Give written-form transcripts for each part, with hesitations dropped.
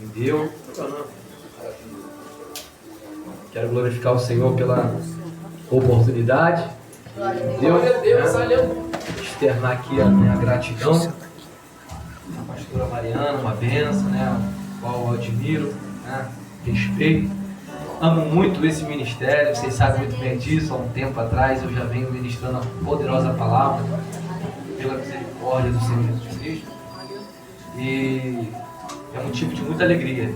me deu. Quero glorificar o Senhor pela oportunidade que me deu, externar aqui a minha gratidão. A pastora Mariana, uma benção, né? Qual eu admiro, né? Respeito. Amo muito esse ministério, vocês sabem muito bem disso. Há um tempo atrás eu já venho ministrando a poderosa palavra pela misericórdia do Senhor Jesus Cristo. E é motivo de muita alegria.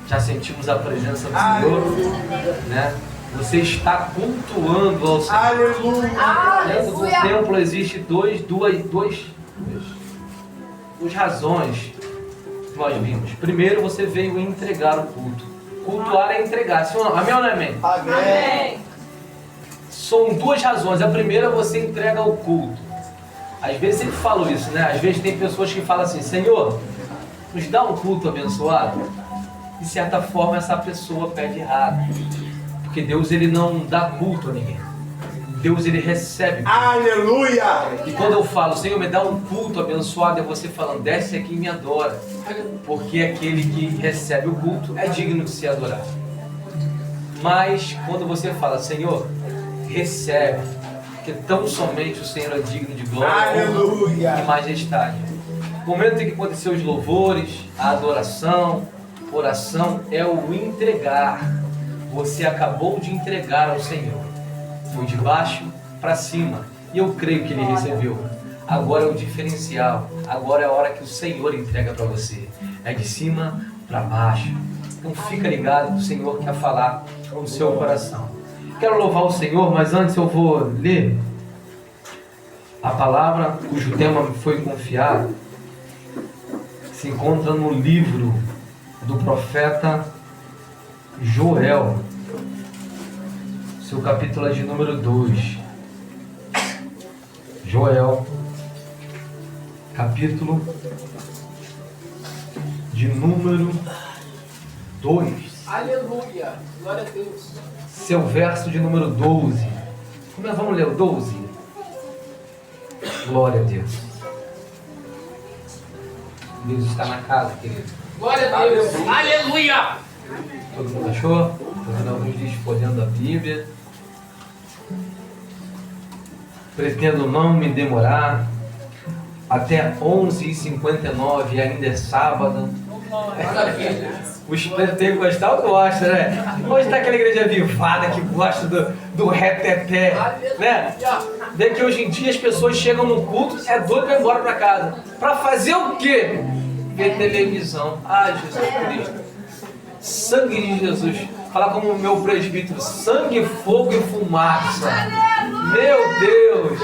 Já sentimos a presença do Senhor, né? Você está cultuando ao Senhor. Aleluia! Dentro do templo existe duas razões que nós vimos. Primeiro, você veio entregar o culto. Cultuar é entregar. Sim ou não? Amém ou não é amém? Amém! São duas razões. A primeira, você entrega o culto. Às vezes eu falo isso, né? Às vezes tem pessoas que falam assim: Senhor, nos dá um culto abençoado. De certa forma, essa pessoa pede errado. Porque Deus, ele não dá culto a ninguém. Deus, ele recebe. Aleluia! E quando eu falo, Senhor, me dá um culto abençoado, é você falando, desce aqui e me adora. Porque aquele que recebe o culto é digno de ser adorado. Mas quando você fala, Senhor, recebe, porque tão somente o Senhor é digno de glória, aleluia, e majestade. O momento em que acontecer os louvores, a adoração, oração, é o entregar. Você acabou de entregar ao Senhor. Foi de baixo para cima. E eu creio que Ele recebeu. Agora é o diferencial. Agora é a hora que o Senhor entrega para você. É de cima para baixo. Então fica ligado que o Senhor quer falar com o seu coração. Quero louvar o Senhor, mas antes eu vou ler a palavra cujo tema me foi confiado. Se encontra no livro do profeta Joel. Seu capítulo é de número 2. Joel, capítulo de número 2. Aleluia, glória a Deus. Seu verso de número 12. Como nós vamos ler o 12? Glória a Deus. Deus está na casa, querido. Glória a Deus. Aleluia. Todo mundo achou? Estou alguns dias folheando a Bíblia. Pretendo não me demorar. Até 11h59, ainda é sábado. Os pentecostais gostam, né? Hoje está aquela igreja avivada que gosta do reteté, né? Vê que hoje em dia as pessoas chegam no culto, é doido para ir embora para casa. Para fazer o quê? Ver televisão. Ah, Jesus Cristo. Sangue de Jesus. Falar como o meu presbítero: sangue, fogo e fumaça. Meu Deus.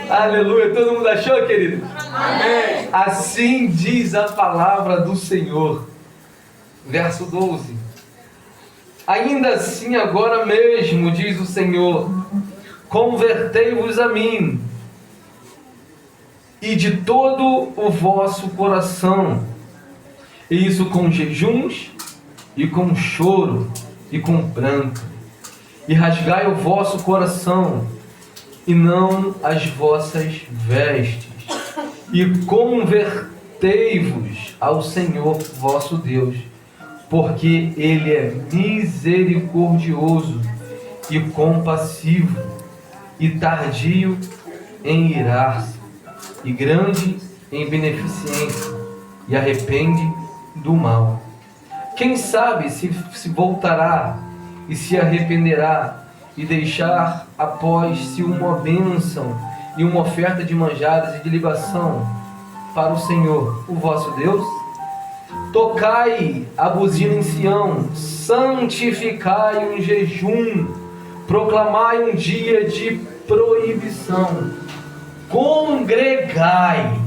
Aleluia. Todo mundo achou, querido? amém. Assim diz a palavra do Senhor. Verso 12. Ainda assim, agora mesmo, diz o Senhor, convertei-vos a mim, e de todo o vosso coração, e isso com jejuns, e com choro, e com pranto, e rasgai o vosso coração, e não as vossas vestes, e convertei-vos ao Senhor vosso Deus, porque Ele é misericordioso e compassivo, e tardio em irar-se, e grande em beneficência, e arrepende do mal. Quem sabe se voltará e se arrependerá, e deixar após si uma bênção e uma oferta de manjadas e de libação para o Senhor, o vosso Deus? Tocai a buzina em Sião, santificai um jejum, proclamai um dia de proibição, congregai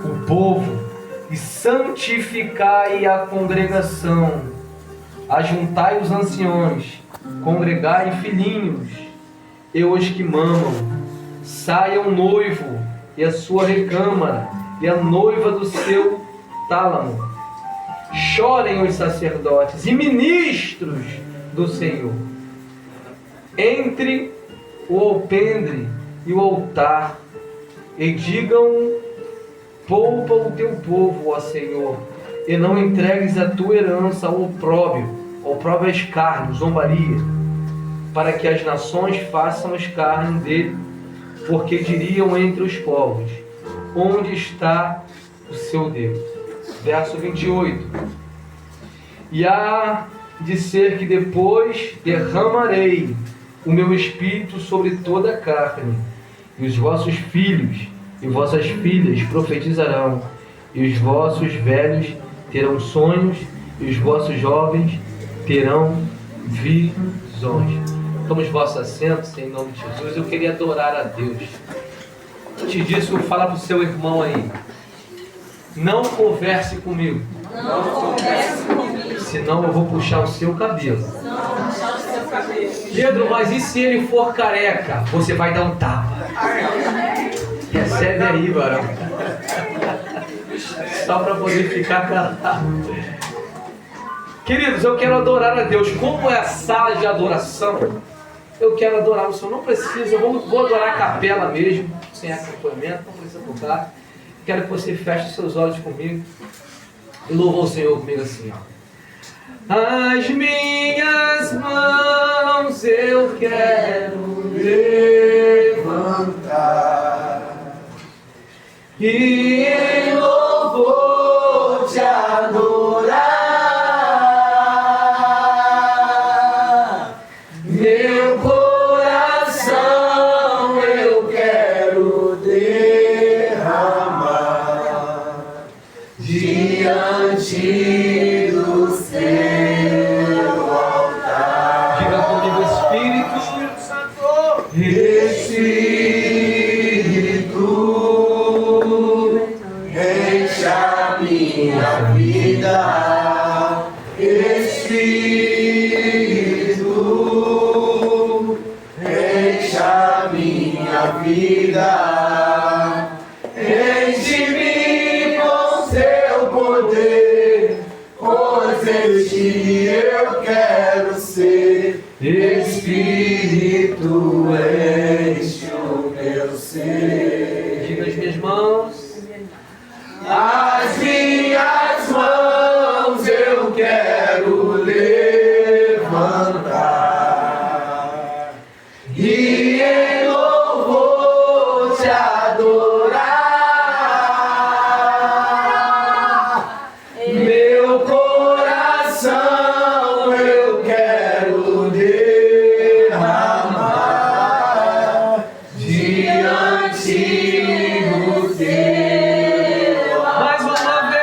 o povo e santificai a congregação, ajuntai os anciões, congregai filhinhos e os que mamam, saia o noivo e a sua recâmara e a noiva do seu tálamo, chorem os sacerdotes e ministros do Senhor, entre o alpendre e o altar e digam: poupa o teu povo, ó Senhor, e não entregues a tua herança ao opróbrio é escárnio, zombaria, para que as nações façam escárnio dele, porque diriam entre os povos: onde está o seu Deus? Verso 28. E há de ser que depois derramarei o meu espírito sobre toda a carne, e os vossos filhos e vossas filhas profetizarão, e os vossos velhos terão sonhos, e os vossos jovens terão visões. Tomos vossos assentos em nome de Jesus. Eu queria adorar a Deus. Antes disso, fala para o seu irmão aí: não converse comigo. Não converse comigo. Senão eu vou puxar o seu cabelo. Não vou puxar o seu cabelo. Pedro, mas e se ele for careca? Você vai dar um tapa. Recebe aí, varão. Só para poder ficar calado. Queridos, eu quero adorar a Deus. Como é a sala de adoração, eu quero adorar o Senhor. Não precisa, vou adorar a capela mesmo, sem acompanhamento, não precisa tocar. Quero que você feche seus olhos comigo e louve o Senhor comigo assim, ó. As minhas mãos eu quero levantar e em louvor te adorar. Meu coração eu quero derramar diante do seu altar. Diga comigo: Espírito Santo, Espírito, enche a minha vida. Espírito, enche a minha vida. Enche-me com seu poder, pois em ti eu quero ser. Espírito, enche o meu ser. Diga: as minhas mãos. As minhas mãos eu quero levantar e em louvor te adorar. Meu coração eu quero derramar diante do teu. Mais uma vez,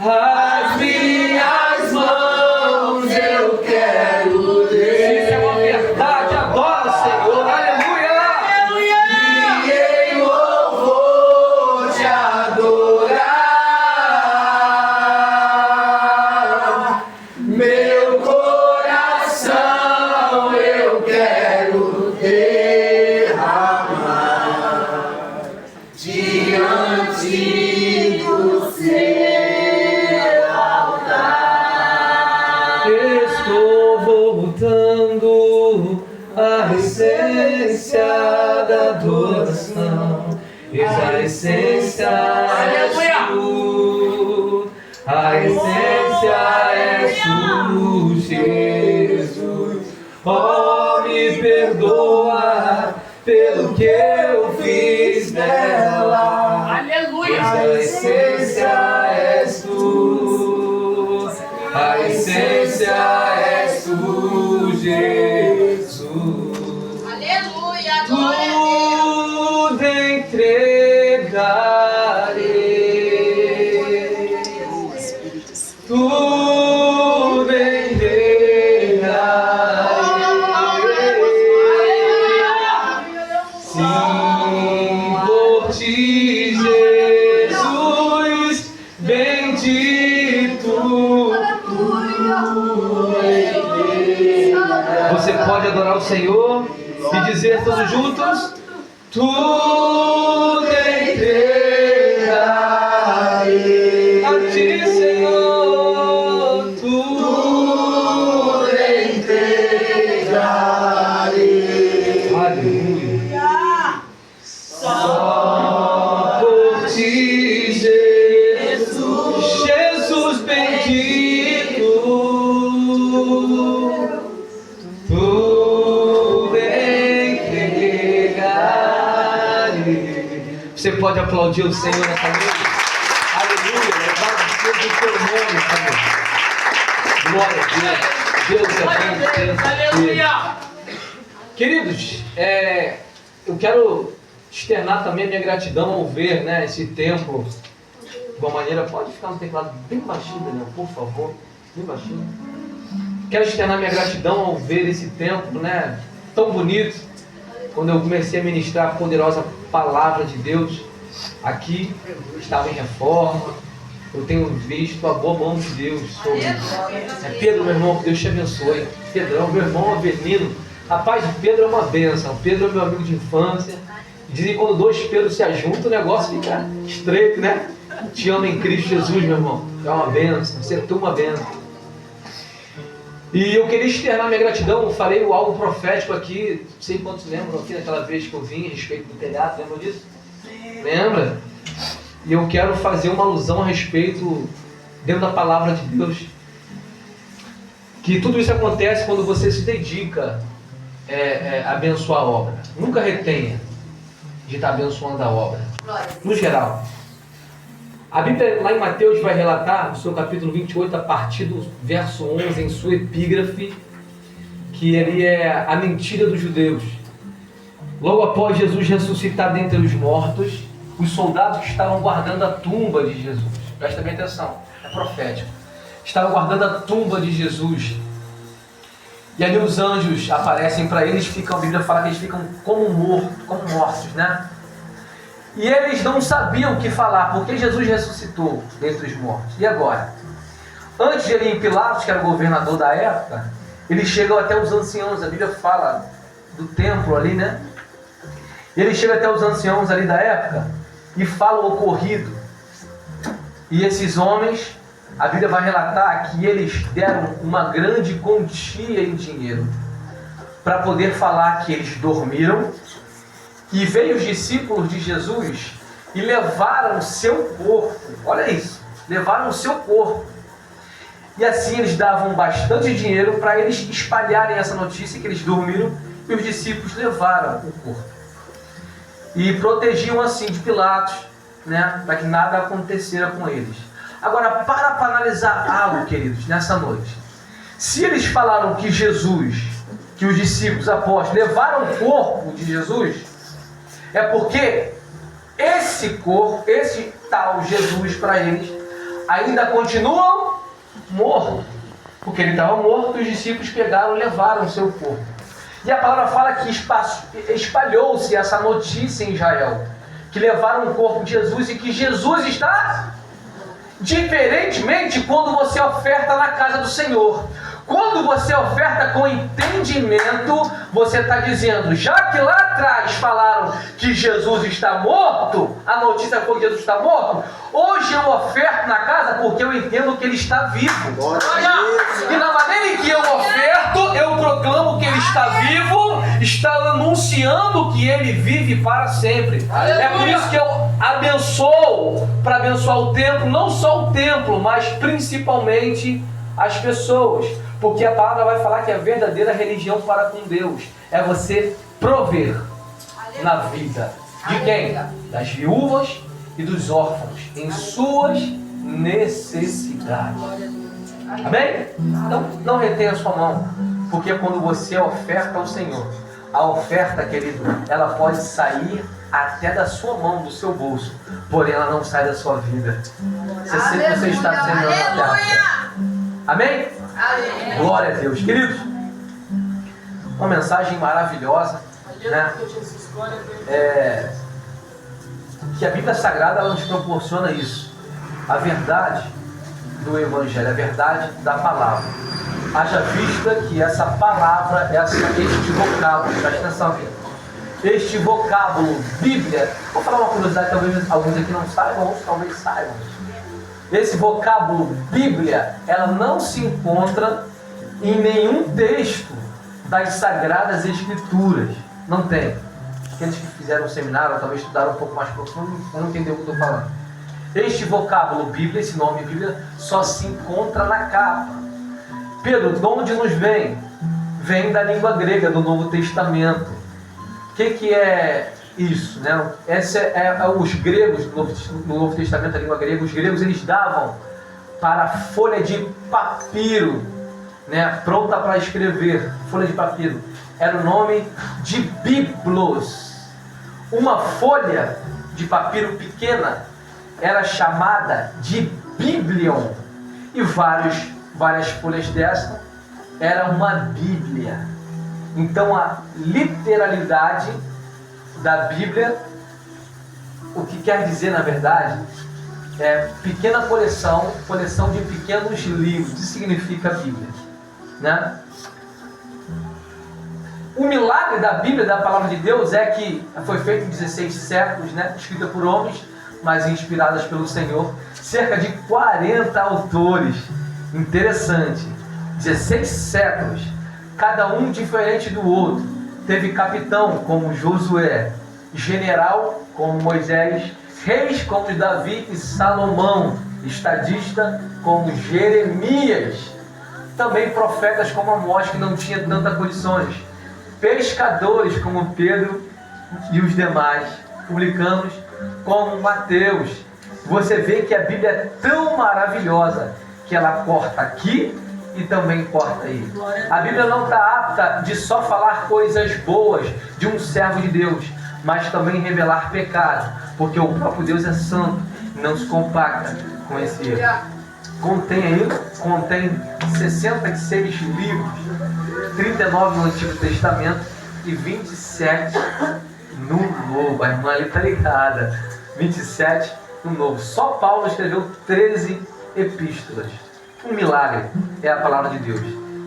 as minhas mãos eu quero derramar. Se isso é uma verdade, adora o Senhor. Aleluia! E em louvor te adorar. Meu coração eu quero derramar diante do seu altar. Estou voltando à essência da adoração. Eis a essência és tu. A essência és tu, Jesus. Oh, me perdoa pelo que eu fiz dela. Aleluia. Pois a essência és tu. A essência és tu, Jesus. Aleluia. Glória a Deus. Tudo entregarei, tudo entregarei. Sim, por ti, Jesus, bendito tu entregarei. Você pode adorar o Senhor e dizer todos juntos: tudo entregarei a ti, Senhor. Tudo entregarei. Aleluia. Você pode aplaudir o Senhor nessa noite? Aleluia, louvado seja o teu nome, Senhor. Glória a Deus. Deus é bom. Aleluia. Queridos, eu quero externar também a minha gratidão ao ver, né, esse tempo de uma maneira... Pode ficar no teclado bem baixinho, Daniel, por favor. Bem baixinho. Quero externar minha gratidão ao ver esse tempo, né, tão bonito. Quando eu comecei a ministrar a poderosa palavra de Deus, aqui estava em reforma. Eu tenho visto a boa mão de Deus sobre... Pedro, meu irmão, que Deus te abençoe. Pedrão, meu irmão Avelino. Rapaz, Pedro é uma bênção. Pedro é meu amigo de infância. Dizem que quando dois Pedros se ajuntam, o negócio fica estreito, né? Te amo em Cristo Jesus, meu irmão. É uma bênção. Você é uma bênção. E eu queria externar minha gratidão. Eu falei algo profético aqui. Não sei quantos lembram aqui naquela vez que eu vim a respeito do telhado. Lembram disso? Lembra? E eu quero fazer uma alusão a respeito, dentro da palavra de Deus, que tudo isso acontece quando você se dedica a abençoar a obra. Nunca retenha de estar abençoando a obra, no geral. A Bíblia lá em Mateus vai relatar, no seu capítulo 28, a partir do verso 11, em sua epígrafe, que ele é a mentira dos judeus. Logo após Jesus ressuscitar dentre os mortos, os soldados que estavam guardando a tumba de Jesus, presta bem atenção, é profético, estavam guardando a tumba de Jesus. E ali os anjos aparecem para eles, a Bíblia fala que eles ficam como mortos, né? E eles não sabiam o que falar, porque Jesus ressuscitou dentre os mortos. E agora? Antes de ele ir em Pilatos, que era o governador da época, eles chegam até os anciãos, a Bíblia fala do templo ali, né? E ele chega até os anciãos ali da época e fala o ocorrido. E esses homens, a Bíblia vai relatar que eles deram uma grande quantia em dinheiro para poder falar que eles dormiram. E veio os discípulos de Jesus e levaram o seu corpo. Olha isso, levaram o seu corpo. E assim eles davam bastante dinheiro para eles espalharem essa notícia que eles dormiram, e os discípulos levaram o corpo. E protegiam assim de Pilatos, né, para que nada acontecesse com eles. Agora, para analisar algo, queridos, nessa noite. Se eles falaram que que os discípulos apóstolos levaram o corpo de Jesus, é porque esse corpo, esse tal Jesus para eles, ainda continuam morto. Porque ele estava morto, os discípulos pegaram e levaram o seu corpo. E a palavra fala que espalhou-se essa notícia em Israel, que levaram o corpo de Jesus e que Jesus está... Diferentemente quando você oferta na casa do Senhor. Quando você oferta com entendimento, você está dizendo, já que lá atrás falaram que Jesus está morto, a notícia foi que Jesus está morto, hoje eu oferto na casa porque eu entendo que ele está vivo. E na maneira em que eu oferto, eu proclamo que ele está vivo, está anunciando que ele vive para sempre. É por isso que eu abençoo, para abençoar o templo, não só o templo, mas principalmente as pessoas. Porque a palavra vai falar que a verdadeira religião para com Deus é você prover na vida de quem? Das viúvas e dos órfãos, em suas necessidades. Amém? Então, não retenha a sua mão, porque quando você oferta ao Senhor, a oferta, querido, ela pode sair até da sua mão, do seu bolso, porém ela não sai da sua vida. Você sempre você está sendo oferta. Amém? Amém? Glória a Deus. Queridos, uma mensagem maravilhosa, né? Que a Bíblia Sagrada ela nos proporciona isso. A verdade do Evangelho, a verdade da palavra. Haja vista que essa palavra, este vocábulo, presta atenção aqui. Este vocábulo, Bíblia, vou falar uma curiosidade, talvez alguns aqui não saibam, outros talvez saibam. Esse vocábulo Bíblia, ela não se encontra em nenhum texto das Sagradas Escrituras. Não tem. Aqueles que fizeram um seminário, talvez estudaram um pouco mais profundo, não entenderam o que eu estou falando. Este vocábulo Bíblia, esse nome Bíblia, só se encontra na capa. Pedro, de onde nos vem? Vem da língua grega, do Novo Testamento. O que é Isso, né? Essa os gregos, no Novo Testamento, a língua grega, os gregos eles davam para a folha de papiro, né? Pronta para escrever, folha de papiro, era o nome de biblos. Uma folha de papiro pequena era chamada de biblion, e várias folhas dessa era uma bíblia. Então a literalidade da Bíblia, o que quer dizer na verdade, é pequena coleção de pequenos livros. Isso significa Bíblia, né? O milagre da Bíblia, da palavra de Deus, é que foi feito em 16 séculos, né? Escrita por homens, mas inspiradas pelo Senhor. Cerca de 40 autores. Interessante. 16 séculos, cada um diferente do outro. Teve capitão como Josué, general como Moisés, reis como Davi e Salomão, estadista como Jeremias, também profetas como Amós, que não tinha tantas condições, pescadores como Pedro e os demais, publicanos como Mateus. Você vê que a Bíblia é tão maravilhosa que ela corta aqui e também corta aí. A Bíblia não está apta de só falar coisas boas de um servo de Deus, mas também revelar pecado, porque o próprio Deus é santo, não se compacta com esse erro. Contém 66 livros, 39 no Antigo Testamento e 27 no Novo. A irmã ali está ligada, 27 no Novo. Só Paulo escreveu 13 epístolas. Um milagre é a palavra de Deus,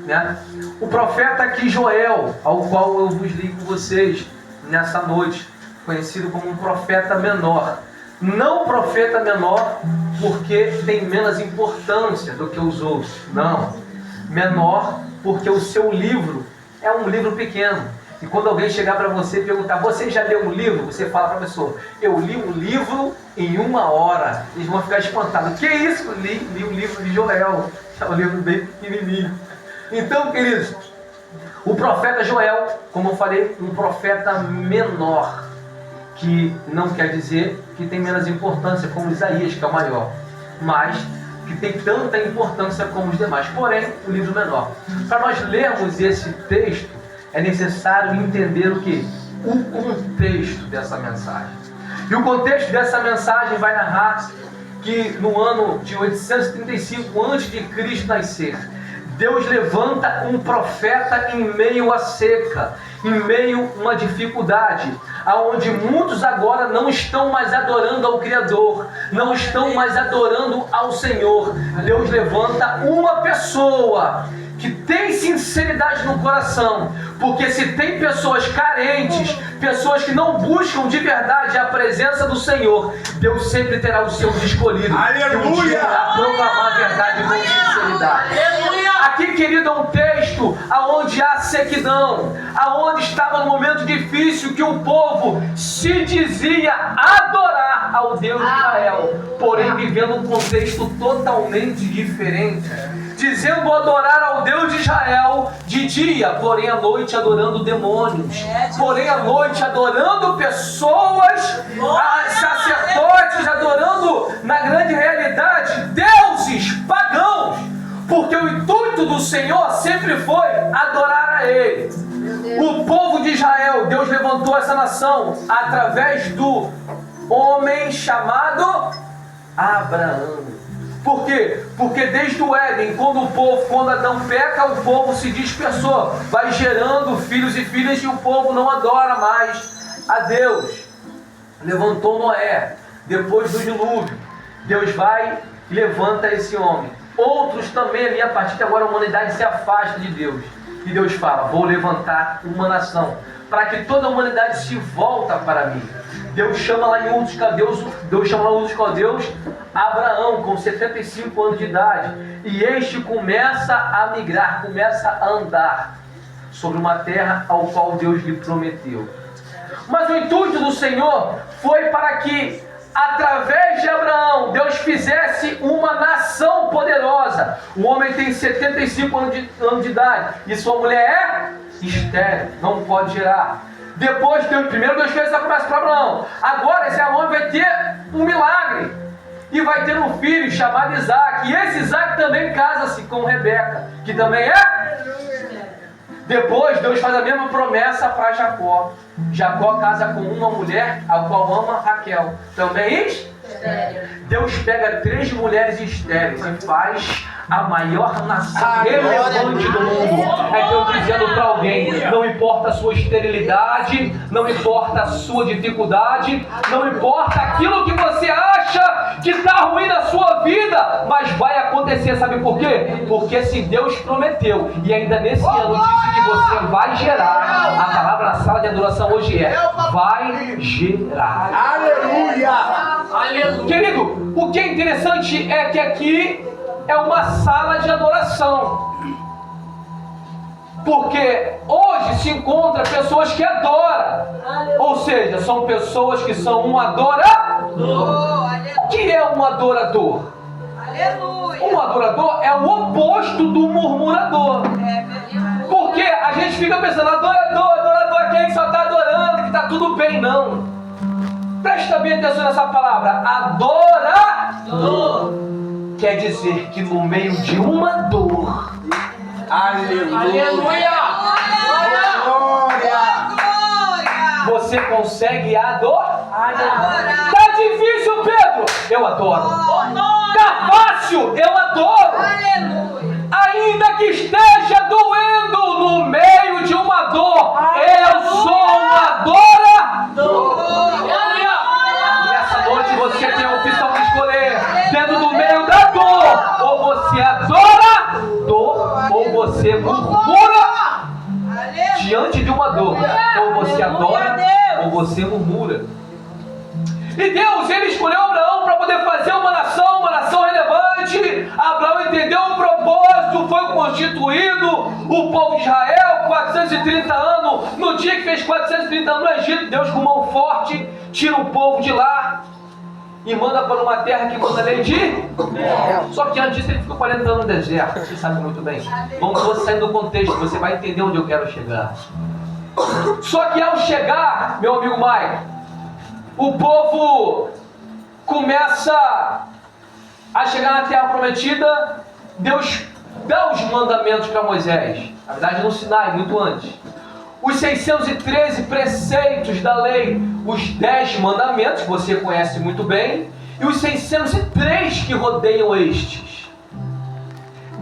né? O profeta aqui Joel, ao qual eu vos li com vocês nessa noite, conhecido como um profeta menor. Não profeta menor porque tem menos importância do que os outros, não. Menor porque o seu livro é um livro pequeno. E quando alguém chegar para você e perguntar, você já leu um livro? Você fala para a pessoa, eu li um livro em 1 hora. Eles vão ficar espantados. Que isso? Li um livro de Joel. É um livro bem pequenininho. Então, queridos, o profeta Joel, como eu falei, um profeta menor, que não quer dizer que tem menos importância como Isaías, que é o maior, mas que tem tanta importância como os demais, porém, um livro menor. Para nós lermos esse texto, é necessário entender o que? O contexto dessa mensagem. E o contexto dessa mensagem vai narrar que no ano de 835 a.C. nascer, Deus levanta um profeta em meio à seca, em meio a uma dificuldade, aonde muitos agora não estão mais adorando ao Criador, não estão mais adorando ao Senhor. Deus levanta uma pessoa que tem sinceridade no coração, porque se tem pessoas carentes, pessoas que não buscam de verdade a presença do Senhor, Deus sempre terá os seus escolhidos. Aleluia! A proclamar a verdade com sinceridade. Aqui, querido, é um texto aonde há sequidão, aonde estava no momento difícil que o povo se dizia adorar ao Deus de Israel, porém vivendo um contexto totalmente diferente, dizendo adorar ao Deus de Israel de dia, porém à noite adorando demônios, porém à noite adorando pessoas, sacerdotes, adorando na grande realidade deuses pagãos, porque o intuito do Senhor sempre foi adorar a Ele. O povo de Israel, Deus levantou essa nação através do homem chamado Abraão. Por quê? Porque desde o Éden, quando Adão peca, o povo se dispersou, vai gerando filhos e filhas e o povo não adora mais a Deus. Levantou Noé, depois do dilúvio. Deus vai e levanta esse homem. Outros também ali, a partir de agora a humanidade se afasta de Deus. E Deus fala, vou levantar uma nação, para que toda a humanidade se volta para mim. Deus chama lá em Ur dos Caldeus Abraão, com 75 anos de idade. E este começa a migrar, começa a andar sobre uma terra ao qual Deus lhe prometeu. Mas o intuito do Senhor foi para que, através de Abraão, Deus fizesse uma nação poderosa. O homem tem 75 anos de idade e sua mulher é estéril, não pode gerar. Depois, primeiro Deus fez essa promessa para Abraão. Agora esse homem vai ter um milagre. E vai ter um filho chamado Isaac. E esse Isaac também casa-se com Rebeca, que também é. Depois Deus faz a mesma promessa para Jacó. Jacó casa com uma mulher, a qual ama Raquel. Também Deus pega 3 mulheres estéreis e faz a maior nação relevante do mundo. É Deus dizendo para alguém: não importa a sua esterilidade, não importa a sua dificuldade, não importa aquilo que você acha que está ruim na sua vida, mas vai acontecer. Sabe por quê? Porque se Deus prometeu, e ainda nesse ano disse que você vai gerar, a palavra na sala de adoração hoje é: vai gerar. Aleluia! Aleluia. Querido, o que é interessante é que aqui é uma sala de adoração. Porque hoje se encontra pessoas que adoram. Ou seja, são pessoas que são um adorador. O que é um adorador? Um adorador é o oposto do murmurador. Porque a gente fica pensando: adorador é quem que só está adorando, que está tudo bem. Não. Presta bem atenção nessa palavra. Adorador quer dizer que no meio de uma dor, Aleluia. Glória! você consegue adorar. Tá difícil, Pedro? Eu adoro. Tá fácil? Eu adoro. Ainda que esteja doendo no meio de uma dor, eu sou um adorador. E essa noite você tem a opção de escolher dentro do meio da dor: ou você adora dor, ou você murmura diante de uma dor. Ou você adora, ou você murmura. E Deus, ele escolheu Abraão para poder fazer uma nação relevante. Abraão entendeu o propósito, foi constituído o povo de Israel, 430 anos. No dia que fez 430 anos no Egito, Deus, com mão forte, tira o povo de lá e manda para uma terra que manda lei de. Só que antes disso ele ficou 40 anos no deserto. Você sabe muito bem. Vamos sair do contexto, você vai entender onde eu quero chegar. Só que ao chegar, meu amigo Mike, o povo começa a chegar na terra prometida. Deus dá os mandamentos para Moisés. Na verdade no Sinai, muito antes. Os 613 preceitos da lei, os 10 mandamentos, que você conhece muito bem, e os 603 que rodeiam estes.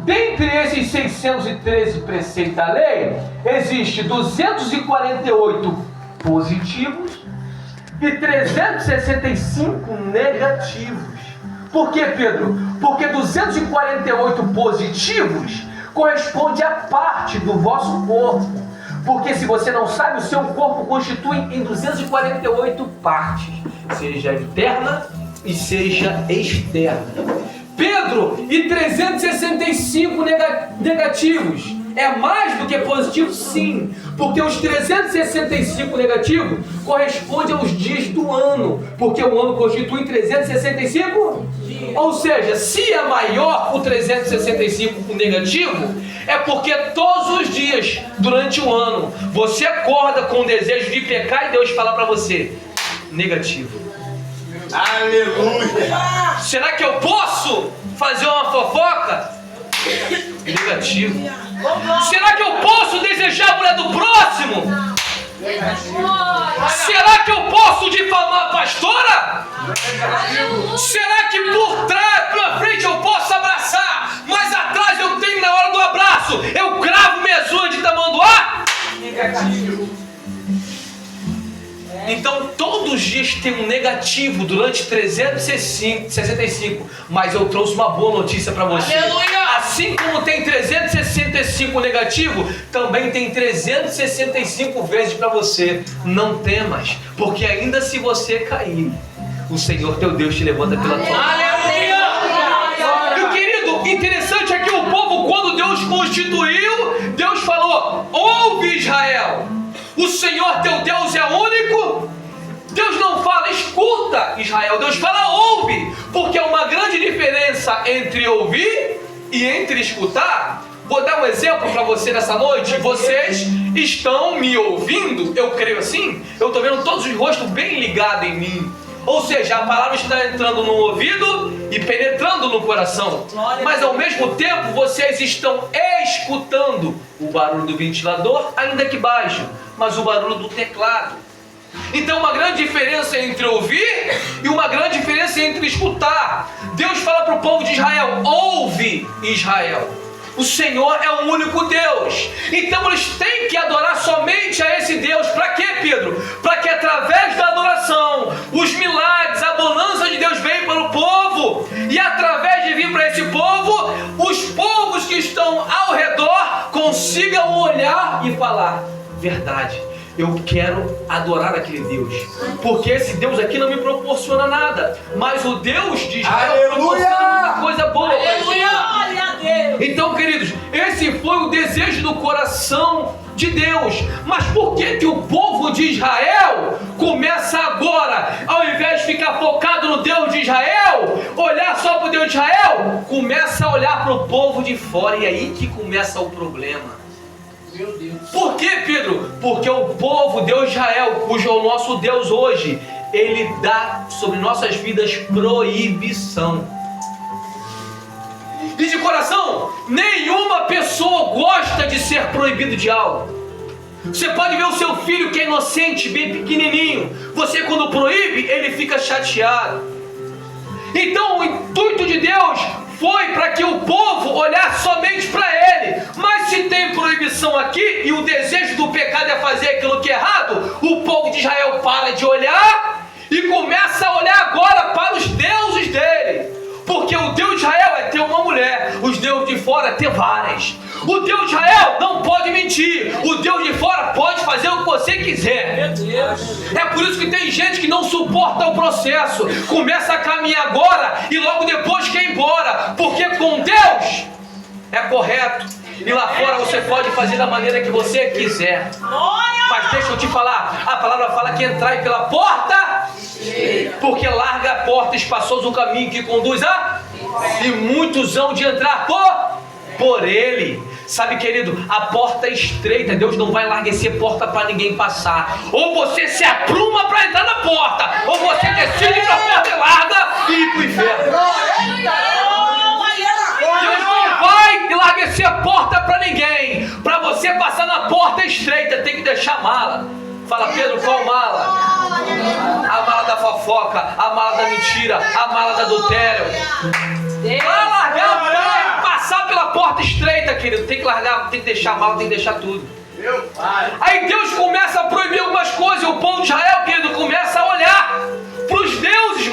Dentre esses 613 preceitos da lei, existe 248 positivos e 365 negativos. Por que, Pedro? Porque 248 positivos corresponde a parte do vosso corpo. Porque se você não sabe, o seu corpo constitui em 248 partes, seja interna e seja externa. Pedro, e 365 negativos. É mais do que positivo? Sim, porque os 365 negativos correspondem aos dias do ano, porque o ano constitui 365 dias. Ou seja, se é maior o 365 negativo, é porque todos os dias, durante o ano, você acorda com o desejo de pecar e Deus fala para você: negativo. Aleluia! Será que eu posso fazer uma fofoca? Negativo. Será que eu posso desejar a mulher do próximo? Será que eu posso difamar a pastora? Será que por trás, pela frente eu posso abraçar, mas atrás eu tenho, na hora do abraço, eu cravo minhas unhas de tamanduá? Negativo. Então todos os dias tem um negativo durante 365, mas eu trouxe uma boa notícia para você. Aleluia! Assim como tem 365 negativo, também tem 365 vezes para você. Não temas, porque ainda se você cair, o Senhor teu Deus te levanta pela tua mão. Aleluia! E querido, interessante é que o povo, quando Deus constituiu, Deus falou: ouve Israel, o Senhor teu Deus é único. Deus não fala escuta Israel, Deus fala ouve, porque é uma grande diferença entre ouvir e entre escutar. Vou dar um exemplo para você nessa noite. Vocês estão me ouvindo, eu creio assim. Eu estou vendo todos os rostos bem ligados em mim. Ou seja, a palavra está entrando no ouvido e penetrando no coração. Mas ao mesmo tempo, vocês estão escutando o barulho do ventilador, ainda que baixo, mas o barulho do teclado. Então, uma grande diferença entre ouvir e uma grande diferença entre escutar. Deus fala para o povo de Israel: ouve, Israel, o Senhor é o único Deus. Então eles têm que adorar somente a esse Deus. Para quê, Pedro? Para que através da adoração, os milagres, a bonança de Deus venham para o povo. E através de vir para esse povo, os povos que estão ao redor consigam olhar e falar: verdade, eu quero adorar aquele Deus, porque esse Deus aqui não me proporciona nada, mas o Deus de Israel proporciona muita coisa boa. Então, queridos, esse foi o desejo do coração de Deus. Mas por que o povo de Israel começa agora, ao invés de ficar focado no Deus de Israel, olhar só para o Deus de Israel, começa a olhar para o povo de fora? E aí que começa o problema. Meu Deus. Por que, Pedro? Porque o povo, Deus de Israel, cujo é o nosso Deus hoje, ele dá sobre nossas vidas proibição. E de coração, nenhuma pessoa gosta de ser proibido de algo. Você pode ver o seu filho que é inocente, bem pequenininho. Você, quando proíbe, ele fica chateado. Então o intuito de Deus foi para que o povo olhasse somente para ele. Mas se tem proibição aqui e o desejo do pecado é fazer aquilo que é errado, o povo de Israel para de olhar e começa a olhar agora para os deuses dele. Porque o Deus de Israel é ter uma mulher, os deuses de fora é ter várias. O Deus de Israel não pode mentir, o Deus de fora pode fazer o que você quiser. Meu Deus. É por isso que tem gente que não suporta o processo, começa a caminhar agora e logo depois quer ir embora, porque com Deus é correto e lá fora você pode fazer da maneira que você quiser. Mas deixa eu te falar, a palavra fala que entrai pela porta, porque larga a porta, espaçoso o caminho que conduz a, e muitos hão de entrar por ele. Sabe, querido, a porta é estreita, Deus não vai larguecer porta para ninguém passar. Ou você se apruma para entrar na porta, ou você decide ir para a porta e larga e ir para o inferno. Deus não vai larguecer a porta para ninguém. Para você passar na porta estreita, tem que deixar a mala. Fala, Pedro, qual mala? A mala da fofoca, a mala da mentira, a mala do adultério. Vai largar, vai passar pela porta estreita, querido. Tem que largar, tem que deixar a mala, tem que deixar tudo. Aí Deus começa a proibir algumas coisas. E o povo de Israel, querido, começa a olhar para os deuses,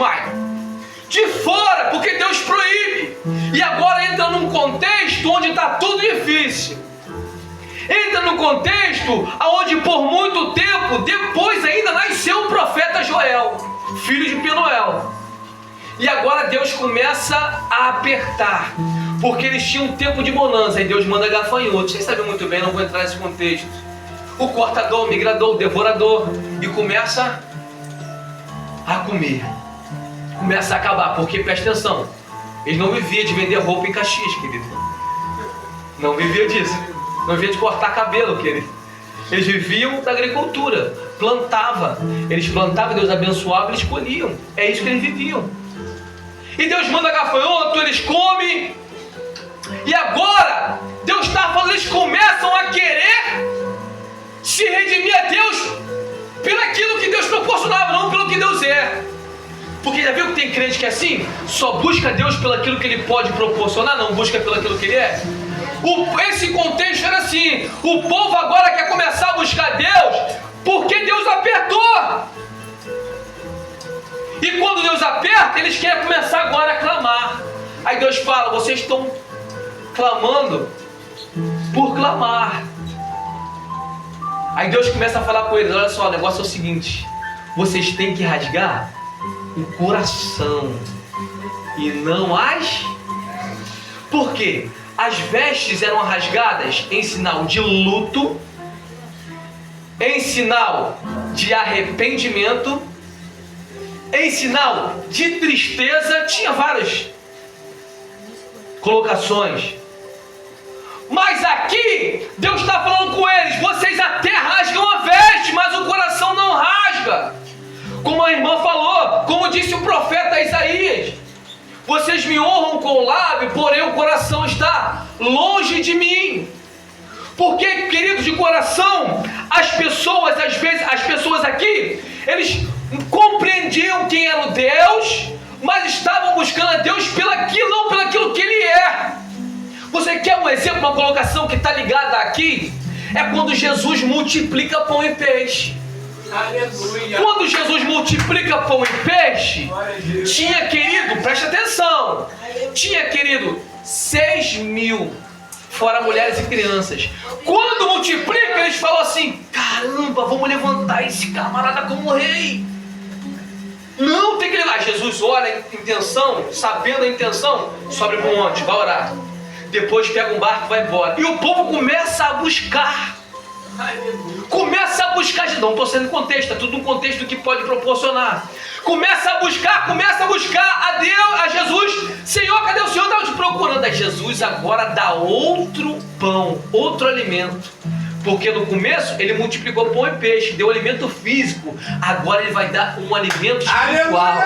de fora, porque Deus proíbe. E agora entra num contexto onde está tudo difícil. Entra no contexto onde por muito tempo, depois ainda nasceu o profeta Joel, filho de Penuel. E agora Deus começa a apertar, porque eles tinham um tempo de bonança. E Deus manda gafanhoto. Vocês sabem muito bem, não vou entrar nesse contexto. O cortador, o migrador, o devorador. E começa a comer. Começa a acabar, porque presta atenção, eles não viviam de vender roupa em Caxias, querido. Não viviam disso. Não viviam de cortar cabelo, querido. Eles viviam da agricultura. Plantava. Eles plantavam, Deus abençoava, eles colhiam. É isso que eles viviam. E Deus manda gafanhoto, eles comem. E agora, Deus está falando, eles começam a querer se redimir a Deus pelo aquilo que Deus proporcionava, não pelo que Deus é. Porque já viu que tem crente que é assim? Só busca Deus pelo aquilo que Ele pode proporcionar, não busca pelo aquilo que Ele é. Esse contexto era assim. O povo agora quer começar a buscar Deus porque Deus apertou. E quando Deus aperta, eles querem começar agora a clamar. Aí Deus fala, vocês estão clamando por clamar. Aí Deus começa a falar com eles, olha só, o negócio é o seguinte, vocês têm que rasgar o coração e não as... Por quê? As vestes eram rasgadas em sinal de luto, em sinal de arrependimento, em sinal de tristeza. Tinha várias colocações. Mas aqui, Deus está falando com eles: vocês até rasgam a veste, mas o coração não rasga. Como a irmã falou, como disse o profeta Isaías: vocês me honram com o lábio, porém o coração está longe de mim. Porque, queridos, de coração, as pessoas, às vezes, as pessoas aqui, eles compreendiam quem era o Deus, mas estavam buscando a Deus não pelo aquilo que Ele é. Você quer um exemplo, uma colocação que está ligada aqui? É quando Jesus multiplica pão e peixe. Aleluia. Quando Jesus multiplica pão e peixe, tinha, querido, preste atenção, tinha, querido, 6.000, fora mulheres e crianças. Quando multiplica, eles falam assim: caramba, vamos levantar esse camarada como rei. Não, tem que levar. Jesus olha a intenção, sabendo a intenção, sobe para um monte, vai orar. Depois pega um barco e vai embora. E o povo começa a buscar. Começa a buscar. Não estou sendo contexto, é tudo um contexto que pode proporcionar. Começa a buscar a Deus, a Jesus. Senhor, cadê o Senhor? Estava te procurando. A Jesus agora dá outro pão, outro alimento. Porque no começo ele multiplicou pão e peixe, deu alimento físico. Agora ele vai dar um alimento espiritual,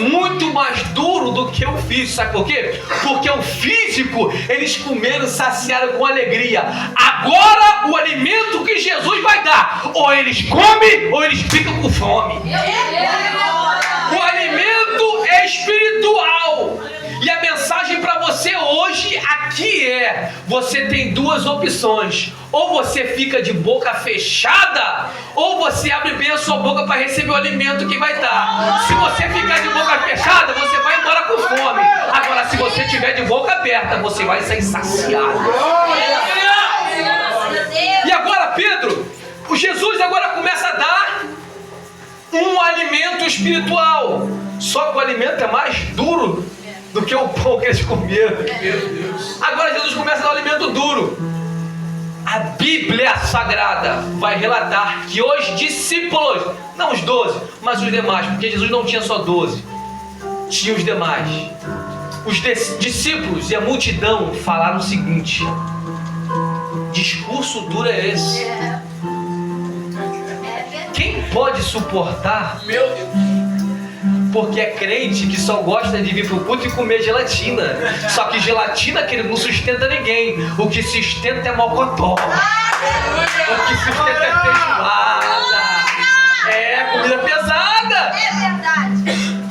muito mais duro do que o físico. Sabe por quê? Porque o físico eles comeram, saciaram com alegria. Agora o alimento que Jesus vai dar, ou eles comem ou eles ficam com fome. O alimento é espiritual. E a mensagem para você hoje aqui é: você tem duas opções. Ou você fica de boca fechada, ou você abre bem a sua boca para receber o alimento que vai dar. Se você ficar de boca fechada, você vai embora com fome. Agora, se você tiver de boca aberta, você vai sair saciado. E agora, Pedro, o Jesus agora começa a dar um alimento espiritual. Só que o alimento é mais duro do que o pão que eles comeram. Agora Jesus começa a dar um alimento duro. A Bíblia Sagrada vai relatar que os discípulos, não os 12, mas os demais, porque Jesus não tinha só 12, tinha os demais. Os discípulos e a multidão falaram o seguinte: discurso duro é esse? Quem pode suportar? Meu Deus. Porque é crente que só gosta de vir pro culto e comer gelatina. Só que gelatina, querido, não sustenta ninguém. O que sustenta é mocotó. O que sustenta é feijoada. É comida pesada. É verdade.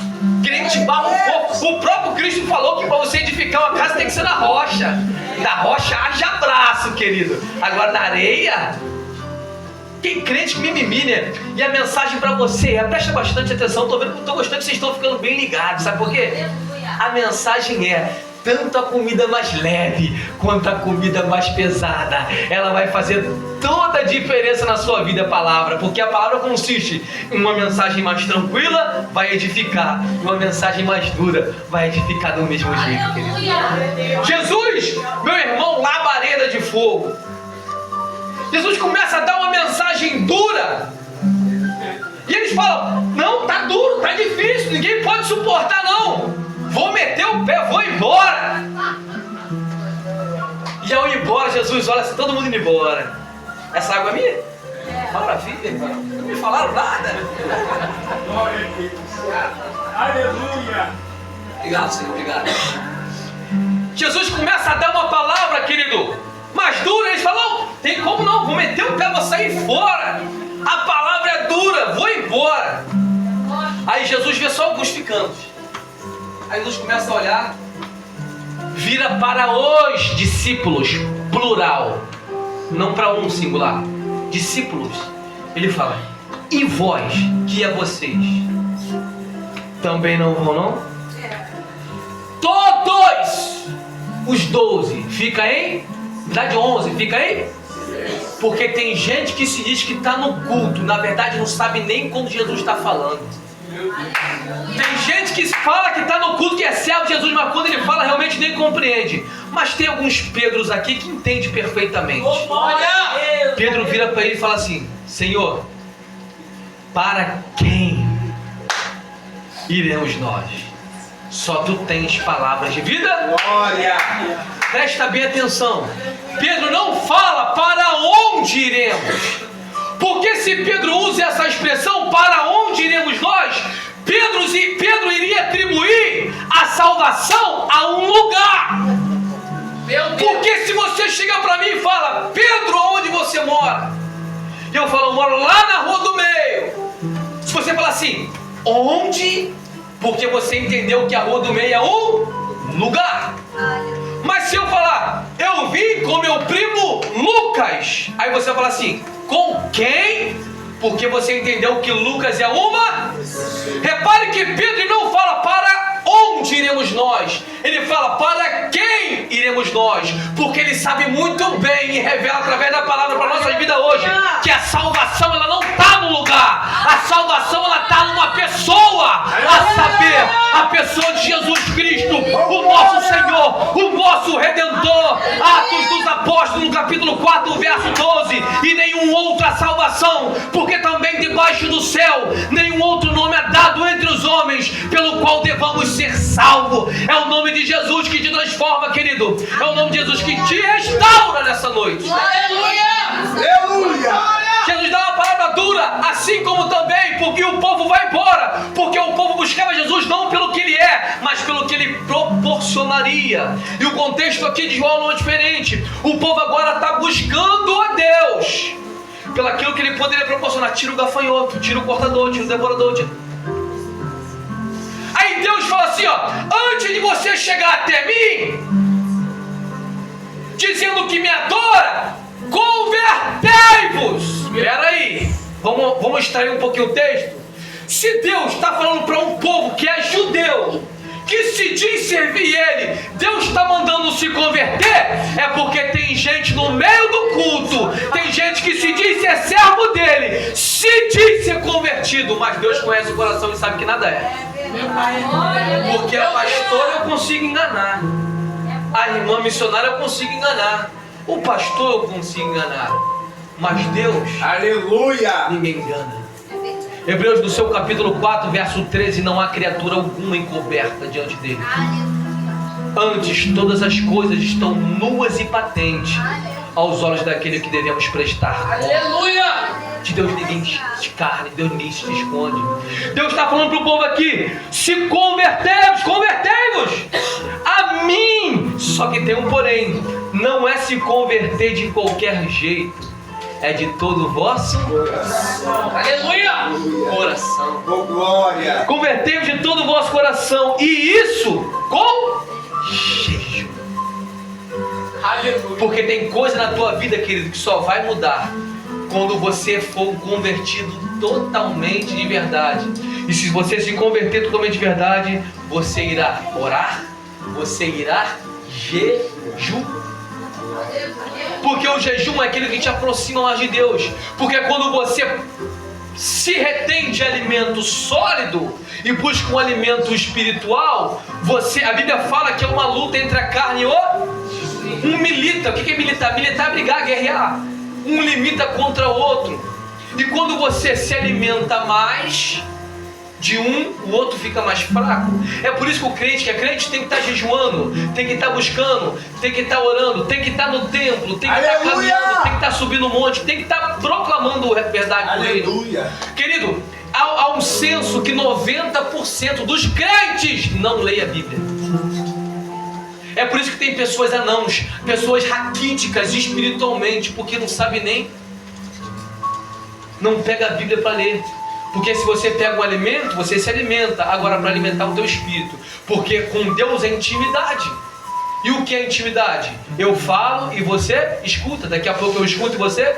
Crente barra um pouco. O próprio Cristo falou que para você edificar uma casa tem que ser na rocha. Da rocha haja abraço, querido. Agora na areia, tem crente que mimimi, né? E a mensagem pra você é: presta bastante atenção. Tô gostando que vocês estão ficando bem ligados. Sabe por quê? A mensagem é: tanto a comida mais leve quanto a comida mais pesada, ela vai fazer toda a diferença na sua vida, a palavra. Porque a palavra consiste em uma mensagem mais tranquila, vai edificar, e uma mensagem mais dura vai edificar do mesmo jeito, querido. Jesus, meu irmão, labareda de fogo. Jesus começa a dar uma mensagem dura. E eles falam: não, tá duro, tá difícil, ninguém pode suportar não. Vou meter o pé, vou embora. E ao ir embora, Jesus olha assim, todo mundo indo embora. Essa água é minha? Maravilha, irmão. Não me falaram nada. Glória a Deus. Aleluia. Obrigado, Senhor, obrigado. Jesus começa a dar uma palavra, querido, mais dura. Eles falam: tem como não, vou meter o pé, vou sair fora. A palavra é dura, vou embora. Aí Jesus vê só alguns ficando. Aí Jesus começa a olhar, vira para os discípulos, plural, não para um singular, discípulos. Ele fala: e vós, que é vocês, também não vão não? Todos os 12, fica aí? Dá de 11, fica aí? Porque tem gente que se diz que está no culto, na verdade não sabe nem quando Jesus está falando. Tem gente que fala que está no culto, que é servo de Jesus, mas quando ele fala realmente nem compreende. Mas tem alguns Pedros aqui que entendem perfeitamente. Pedro vira para ele e fala assim: Senhor, para quem iremos nós? Só tu tens palavras de vida. Glória. presta bem atenção. Pedro não fala para onde iremos. Porque se Pedro usa essa expressão, para onde iremos nós, Pedro iria atribuir a salvação a um lugar. Porque se você chega para mim e fala, Pedro, onde você mora? E eu falo, eu moro lá na Rua do Meio. Se você falar assim, onde? Porque você entendeu que a Rua do Meio é um lugar. Mas se eu falar, eu vim com meu primo Lucas, aí você vai falar assim, com quem? Porque você entendeu que Lucas é uma. Repare que Pedro não fala para onde iremos nós, ele fala para quem iremos nós, porque ele sabe muito bem e revela através da palavra para a nossa vida hoje, que a salvação ela não está no lugar, a salvação ela está numa pessoa, a saber, a pessoa de Jesus Cristo, o nosso Senhor, o nosso Redentor. Atos dos Apóstolos, no capítulo 4, verso 12, e nenhum outra salvação, porque também debaixo do céu nenhum outro nome é dado entre os homens pelo qual devamos ser salvos. É o nome de Jesus que te transforma, querido. É o nome de Jesus que te restaura nessa noite. Aleluia! Aleluia! Jesus dá uma palavra dura, assim como também porque o povo vai embora, porque o povo buscava Jesus não pelo que ele é, mas pelo que ele proporcionaria. E o contexto aqui de João não é diferente. O povo agora está buscando a Deus pelo aquilo que ele poderia proporcionar. Tira o gafanhoto, tira o cortador, tira o devorador, Aí Deus fala assim, ó, antes de você chegar até mim, dizendo que me adora, convertei-vos. Espera aí, vamos extrair um pouquinho o texto. Se Deus está falando para um povo que é judeu, que se diz servir ele, Deus está mandando se converter, é porque tem gente no meio do culto, tem gente que se diz ser servo dele, se diz ser convertido, mas Deus conhece o coração e sabe que nada é. Porque a pastora eu consigo enganar, a irmã missionária eu consigo enganar, o pastor eu consigo enganar, mas Deus, Aleluia! ninguém engana. Hebreus do seu capítulo 4, verso 13, não há criatura alguma encoberta diante dele. Antes, todas as coisas estão nuas e patentes aos olhos daquele que devemos prestar conta. Aleluia! De Deus ninguém se carne, Deus ninguém se esconde. Deus está falando para o povo aqui, se convertei-vos a mim. Só que tem um porém, não é se converter de qualquer jeito, é de todo o vosso coração. Aleluia! Coração. Oh, glória! Convertei-vos de todo o vosso coração, e isso com jejum. Aleluia! Porque tem coisa na tua vida, querido, que só vai mudar quando você for convertido totalmente de verdade. E se você se converter totalmente de verdade, você irá orar, você irá jejuar. Porque o jejum é aquilo que te aproxima mais de Deus. Porque quando você se retém de alimento sólido e busca um alimento espiritual, a Bíblia fala que é uma luta entre a carne e um milita. O que é militar? Militar é brigar, guerrear. Um limita contra o outro. E quando você se alimenta mais de um, o outro fica mais fraco. É por isso que o crente que é crente tem que estar jejuando, tem que estar buscando, tem que estar orando, tem que estar no templo, tem que estar caminhando, tem que estar subindo o monte, tem que estar proclamando a verdade do reino. Aleluia! Querido, há um censo que 90% dos crentes não leem a Bíblia. É por isso que tem pessoas anãos, pessoas raquíticas espiritualmente, porque não sabe nem, não pega a Bíblia para ler. Porque se você pega um alimento, você se alimenta. Agora, para alimentar o teu espírito, porque com Deus é intimidade. E o que é intimidade? Eu falo e você escuta. Daqui a pouco eu escuto e você...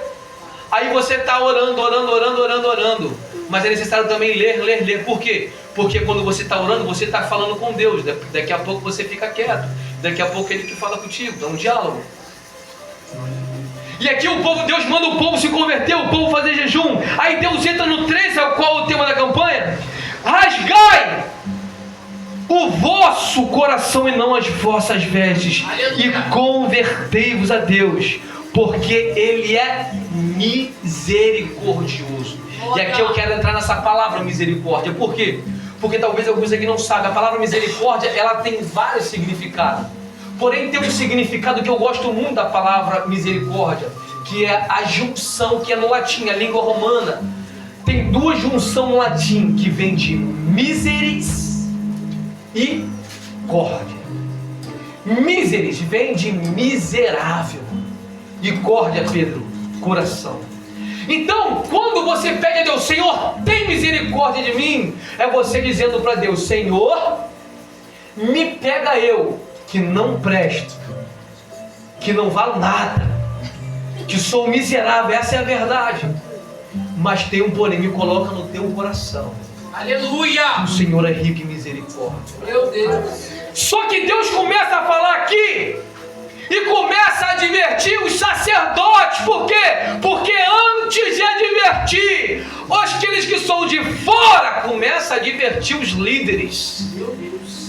Aí você está orando. Mas é necessário também ler. Por quê? Porque quando você está orando, você está falando com Deus. Daqui a pouco você fica quieto. Daqui a pouco Ele que fala contigo. É um diálogo. E aqui Deus manda o povo se converter, o povo fazer jejum. Aí Deus entra no 13, ao qual é o tema da campanha. Rasgai o vosso coração e não as vossas vestes. Aleluia. E convertei-vos a Deus, porque Ele é misericordioso. E aqui eu quero entrar nessa palavra misericórdia. Por quê? Porque talvez alguns aqui não saibam. A palavra misericórdia, ela tem vários significados. Porém tem um significado que eu gosto muito da palavra misericórdia, que é a junção, que é no latim, a língua romana. Tem duas junções no latim, que vem de miseris e córdia. Miseris vem de miserável e córdia, Pedro, coração. Então, quando você pede a Deus, Senhor, tem misericórdia de mim, é você dizendo para Deus, Senhor, me pega eu, que não presto, que não valo nada, que sou miserável, essa é a verdade. Mas tem um porém, me coloca no teu coração. Aleluia! O Senhor é rico em misericórdia. Meu Deus! Só que Deus começa a falar aqui e começa a advertir os sacerdotes. Por quê? Porque antes de advertir aqueles que são de fora, começa a advertir os líderes. Meu Deus!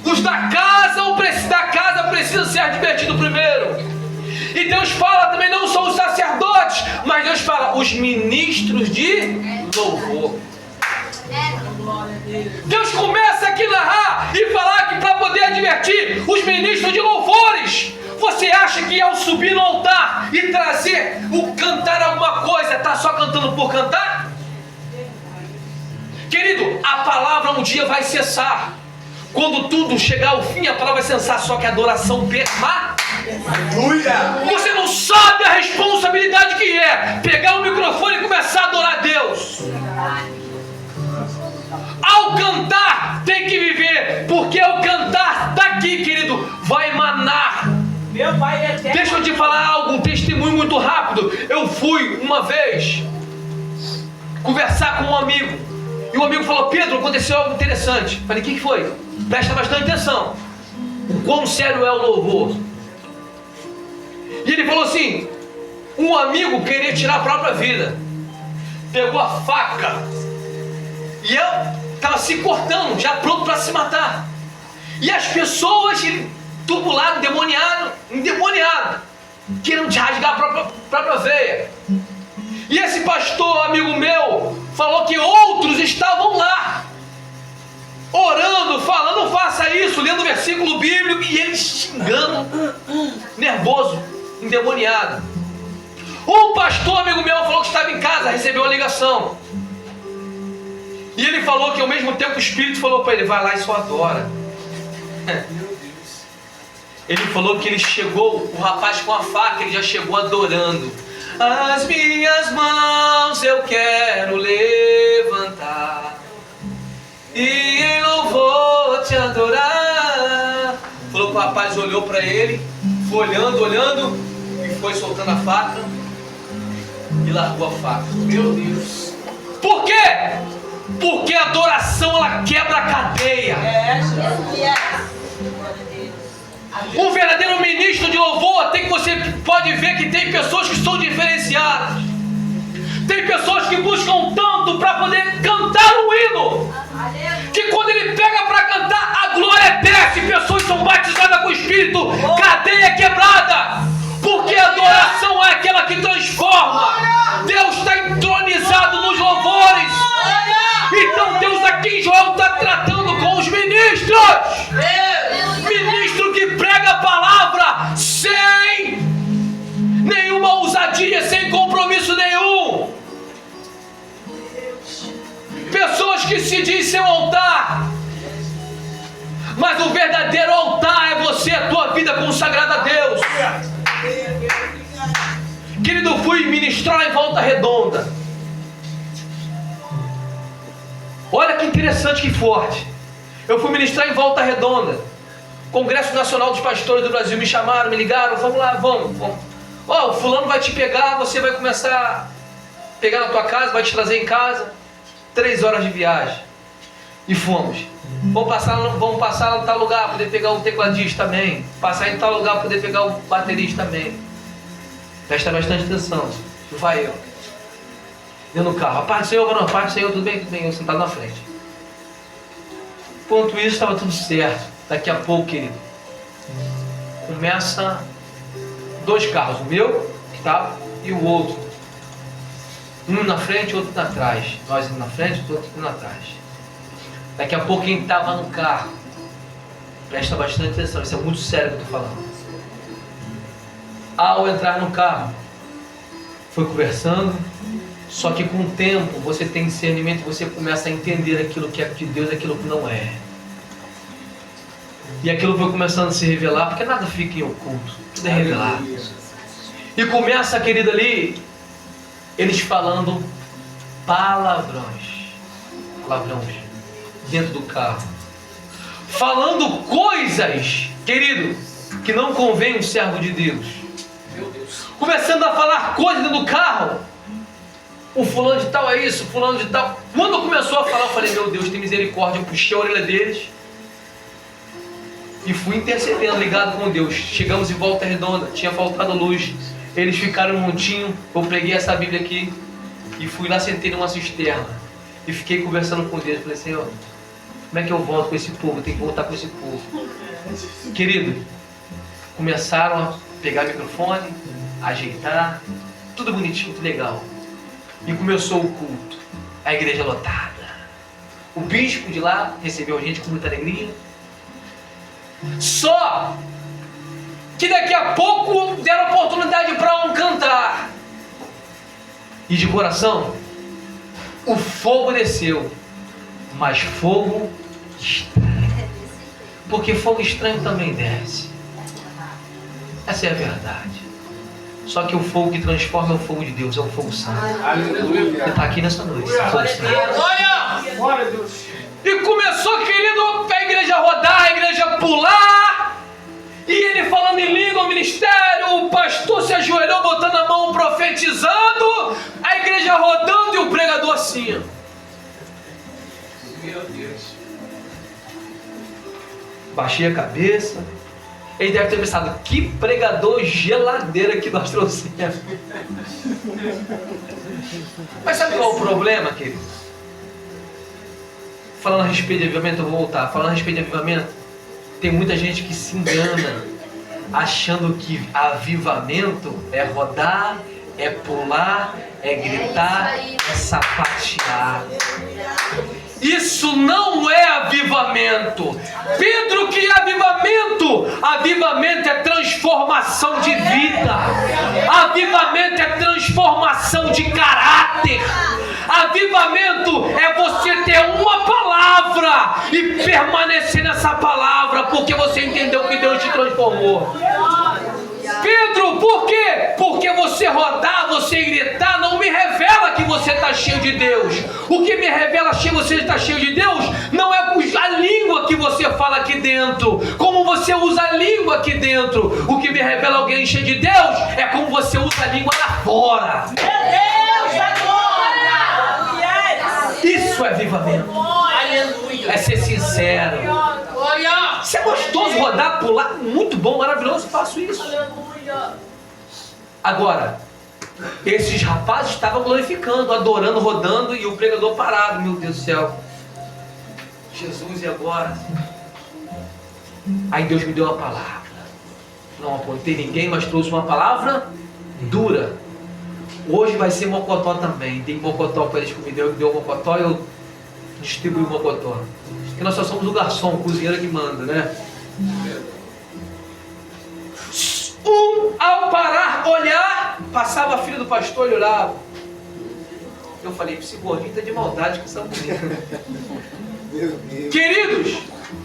Os da casa, o da casa precisa ser advertido primeiro. E Deus fala também, não só os sacerdotes, mas Deus fala os ministros de louvor. Deus começa aqui a narrar e falar que para poder advertir os ministros de louvores, você acha que ao subir no altar e trazer o cantar alguma coisa, está só cantando por cantar? Querido, a palavra um dia vai cessar. Quando tudo chegar ao fim, a palavra vai cessar, só que a adoração permanece. Aleluia! Você não sabe a responsabilidade que é pegar o microfone e começar a adorar a Deus. Ao cantar, tem que viver, porque ao cantar daqui, querido, vai emanar. Meu Pai eterno! Deixa eu te falar algo, um testemunho muito rápido. Eu fui uma vez conversar com um amigo, e o amigo falou, Pedro, aconteceu algo interessante. Falei, o que foi? Presta bastante atenção. O quão sério é o louvor. E ele falou assim, um amigo queria tirar a própria vida. Pegou a faca e eu estava se cortando, já pronto para se matar. E as pessoas, tubulado, endemoniado, querendo te rasgar a própria veia. E esse pastor, amigo meu, falou que outros estavam lá, orando, falando, não faça isso, lendo o versículo bíblico, e ele xingando, nervoso, endemoniado. Um pastor, amigo meu, falou que estava em casa, recebeu a ligação. E ele falou que ao mesmo tempo o Espírito falou para ele, vai lá e só adora. Ele falou que ele chegou, o rapaz com a faca, ele já chegou adorando. As minhas mãos eu quero levantar e em louvor te adorar. Falou que o rapaz olhou para ele, foi olhando e foi soltando a faca e largou a faca. Meu Deus! Por quê? Porque a adoração ela quebra a cadeia. Um verdadeiro ministro de louvor você pode ver que tem pessoas que são diferenciadas. Tem pessoas que buscam tanto para poder cantar um hino, que quando ele pega para cantar, a glória desce, pessoas são batizadas com o Espírito, cadeia quebrada. Porque a adoração é aquela que transforma. Deus está entronizado nos louvores. Então Deus aqui em Joel está tratando com os ministros. Ministro que prega a palavra sem nenhuma ousadia, sem compromisso nenhum. Pessoas que se dizem seu altar, mas o verdadeiro altar é você, a tua vida consagrada a Deus. Querido, fui ministrar em Volta Redonda. Olha que interessante, que forte. Eu fui ministrar em Volta Redonda. Congresso Nacional dos Pastores do Brasil, me chamaram, me ligaram, vamos lá, vamos. Ó, o fulano vai te pegar, você vai começar a pegar na tua casa, vai te trazer em casa. 3 horas de viagem. E fomos. Vamos passar lá em tal lugar, poder pegar o tecladista também. Passar em tal lugar, poder pegar o baterista também. Presta bastante atenção. Vai eu. Eu no carro. A paz do Senhor, não, a paz do Senhor, tudo bem, eu sentado na frente. Enquanto isso, estava tudo certo. Daqui a pouco, querido, começa 2 carros, o meu, que estava, e o outro. Um na frente, outro atrás. Nós indo na frente, outro indo atrás. Daqui a pouco, quem estava no carro Presta bastante atenção, isso é muito sério que eu estou falando. Ao entrar no carro, foi conversando, só que com o tempo você tem discernimento, você começa a entender aquilo que é de Deus e aquilo que não é. E aquilo foi começando a se revelar, porque nada fica em oculto, tudo é revelado. E começa, querido, ali, eles falando palavrões, dentro do carro. Falando coisas, querido, que não convém um servo de Deus. Começando a falar coisas dentro do carro. O fulano de tal é isso, o fulano de tal. Quando começou a falar, eu falei, meu Deus, tem misericórdia. Eu puxei a orelha deles e fui intercedendo, ligado com Deus. Chegamos em Volta Redonda, tinha faltado luz. Eles ficaram um montinho, eu peguei essa Bíblia aqui e fui lá, sentei numa cisterna e fiquei conversando com Deus. Falei, Senhor, como é que eu volto com esse povo? Eu tenho que voltar com esse povo. Querido, começaram a pegar o microfone, ajeitar, tudo bonitinho, tudo legal. E começou o culto, a igreja lotada. O bispo de lá recebeu a gente com muita alegria. Só que daqui a pouco deram oportunidade para um cantar. E de coração, o fogo desceu, mas fogo estranho. Porque fogo estranho também desce. Essa é a verdade. Só que o fogo que transforma é o fogo de Deus, é o fogo santo. Aleluia. Você está aqui nessa noite. Fogo santo. Glória a Deus. E começou, querido, a igreja rodar, a igreja pular. E ele falando em língua, o ministério, o pastor se ajoelhou, botando a mão, profetizando. A igreja rodando e o pregador assim. Meu Deus. Baixei a cabeça. Ele deve ter pensado, que pregador geladeira que nós trouxemos. Mas sabe qual é o problema, querido? Falando a respeito de avivamento, eu vou voltar. Falando a respeito de avivamento, tem muita gente que se engana, achando que avivamento é rodar, é pular, é gritar, é sapatear. Isso não é avivamento. Pedro, que é avivamento? Avivamento é transformação de vida. Avivamento é transformação de caráter. Avivamento é você ter uma palavra e permanecer nessa palavra, porque você entendeu que Deus te transformou. Pedro, por quê? Porque você rodar, você gritar, não me revela que você está cheio de Deus. O que me revela que você está cheio de Deus não é a língua que você fala aqui dentro, como você usa a língua aqui dentro. O que me revela alguém cheio de Deus é como você usa a língua lá fora. Isso é avivamento. Aleluia. É ser sincero. Glória. Se é gostoso rodar, pular, muito bom, maravilhoso, faço isso. Agora, esses rapazes estavam glorificando, adorando, rodando e o pregador parado. Meu Deus do céu. Jesus, e agora? Aí Deus me deu uma palavra. Não apontei ninguém, mas trouxe uma palavra dura. Hoje vai ser mocotó também. Tem mocotó para eles que me deu mocotó e eu distribuí o mocotó. Porque nós só somos o garçom, o cozinheiro que manda, né? Ao parar, olhar, passava a filha do pastor e olhava. Eu falei, esse gordinho tá de maldade com essa mulher. Queridos,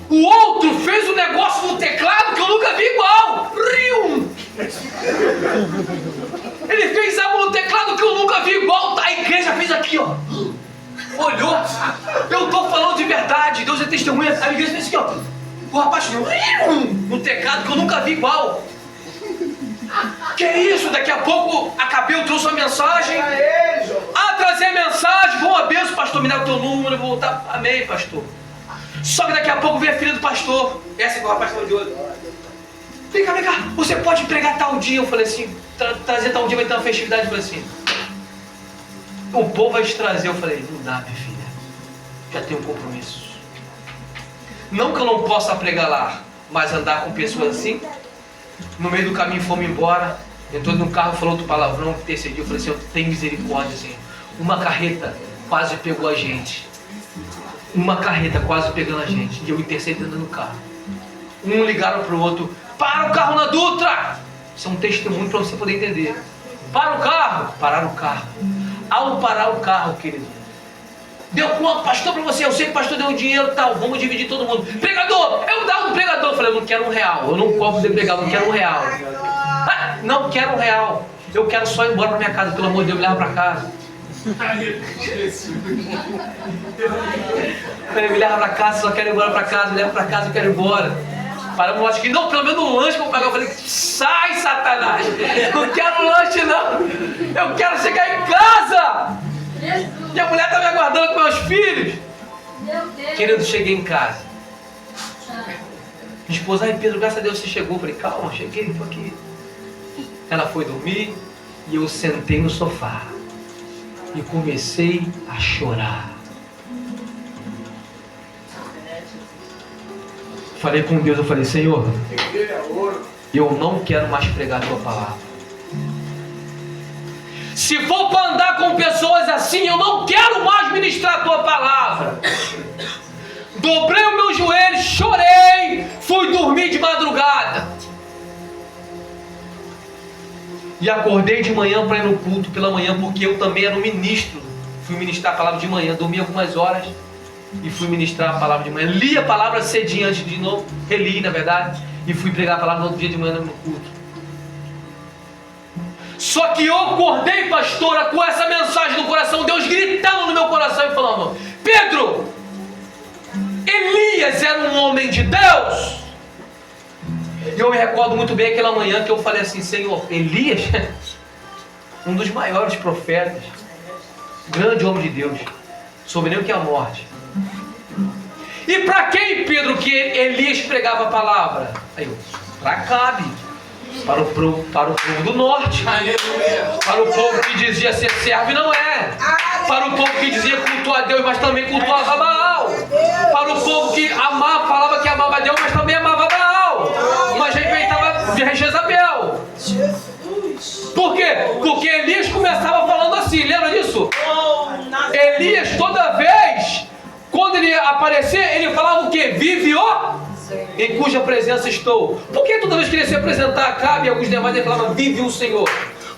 o outro fez um negócio no teclado que eu nunca vi igual. Ele fez algo no teclado que eu nunca vi igual. A igreja fez aqui, ó. Olhou. Eu tô falando de verdade. Deus é testemunha. A igreja fez aqui, ó. O rapaz no teclado que eu nunca vi igual. Que isso? Daqui a pouco acabei, eu trouxe uma mensagem. Trazer a mensagem. Bom, a benção, pastor. Me dá o teu número. Eu vou voltar. Amém, pastor. Só que daqui a pouco vem a filha do pastor. Essa que o rapaz estava de olho. Vem cá, você pode pregar tal dia? Eu falei assim, trazer tal dia vai ter uma festividade. Eu falei assim, o povo vai te trazer. Eu falei, não dá, minha filha, já tenho um compromisso. Não que eu não possa pregar lá, mas andar com pessoas assim. No meio do caminho fomos embora, entrou no carro, falou outro palavrão, intercediu. Eu falei assim, tem misericórdia, assim. Uma carreta quase pegou a gente. Uma carreta quase pegando a gente. E eu intercedendo no carro. Um ligaram para o outro: para o carro na Dutra! Isso é um testemunho para você poder entender. Para o carro! Pararam o carro. Ao parar o carro, querido, deu quanto, pastor, para você? Eu sei que o pastor deu um dinheiro e tal, vamos dividir todo mundo. Pregador, eu dava um pregador. Eu falei: eu não quero R$1, eu não cobro de pregar, eu não quero R$1. Ah, não quero R$1, eu quero só ir embora para minha casa, pelo amor de Deus, me leva para casa. Me leva para casa, só quero ir embora para casa, me leva para casa, eu quero ir embora. Paramos, acho que não, pelo menos um lanche que eu vou pagar. Eu falei: sai, Satanás, não quero lanche não, eu quero chegar em casa. E a mulher está me aguardando com meus filhos. Querido, cheguei em casa. Minha esposa: ai, Pedro, graças a Deus você chegou. Eu falei: calma, cheguei, estou aqui. Ela foi dormir e eu sentei no sofá e comecei a chorar. Falei com Deus, eu falei: Senhor, eu não quero mais pregar a tua palavra. Se for para andar com pessoas assim, eu não quero mais ministrar a tua palavra. Dobrei os meus joelhos, chorei, fui dormir de madrugada. E acordei de manhã para ir no culto pela manhã, porque eu também era um ministro. Fui ministrar a palavra de manhã, dormi algumas horas e fui ministrar a palavra de manhã. Li a palavra cedinho antes de novo, reli na verdade, e fui pregar a palavra no outro dia de manhã no culto. Só que eu acordei, pastora, com essa mensagem no coração, Deus gritando no meu coração e falando: Pedro, Elias era um homem de Deus. E eu me recordo muito bem aquela manhã que eu falei assim: Senhor, Elias, um dos maiores profetas, grande homem de Deus, soube nem o que é a morte. E para quem, Pedro, que Elias pregava a palavra? Aí eu: para Acabe, para o povo do norte, para o povo que dizia ser servo e não é, para o povo que dizia cultuar a Deus, mas também cultuava Baal, para o povo que amava, falava que amava a Deus, mas também amava Baal, mas respeitava Jezabel. Por quê? Porque Elias começava falando assim, lembra disso? Elias, toda vez, quando ele aparecer, ele falava o quê? Vive o em cuja presença estou. Por que toda vez que ele se apresentar a Acabe e alguns demais, ele falava: vive o Senhor?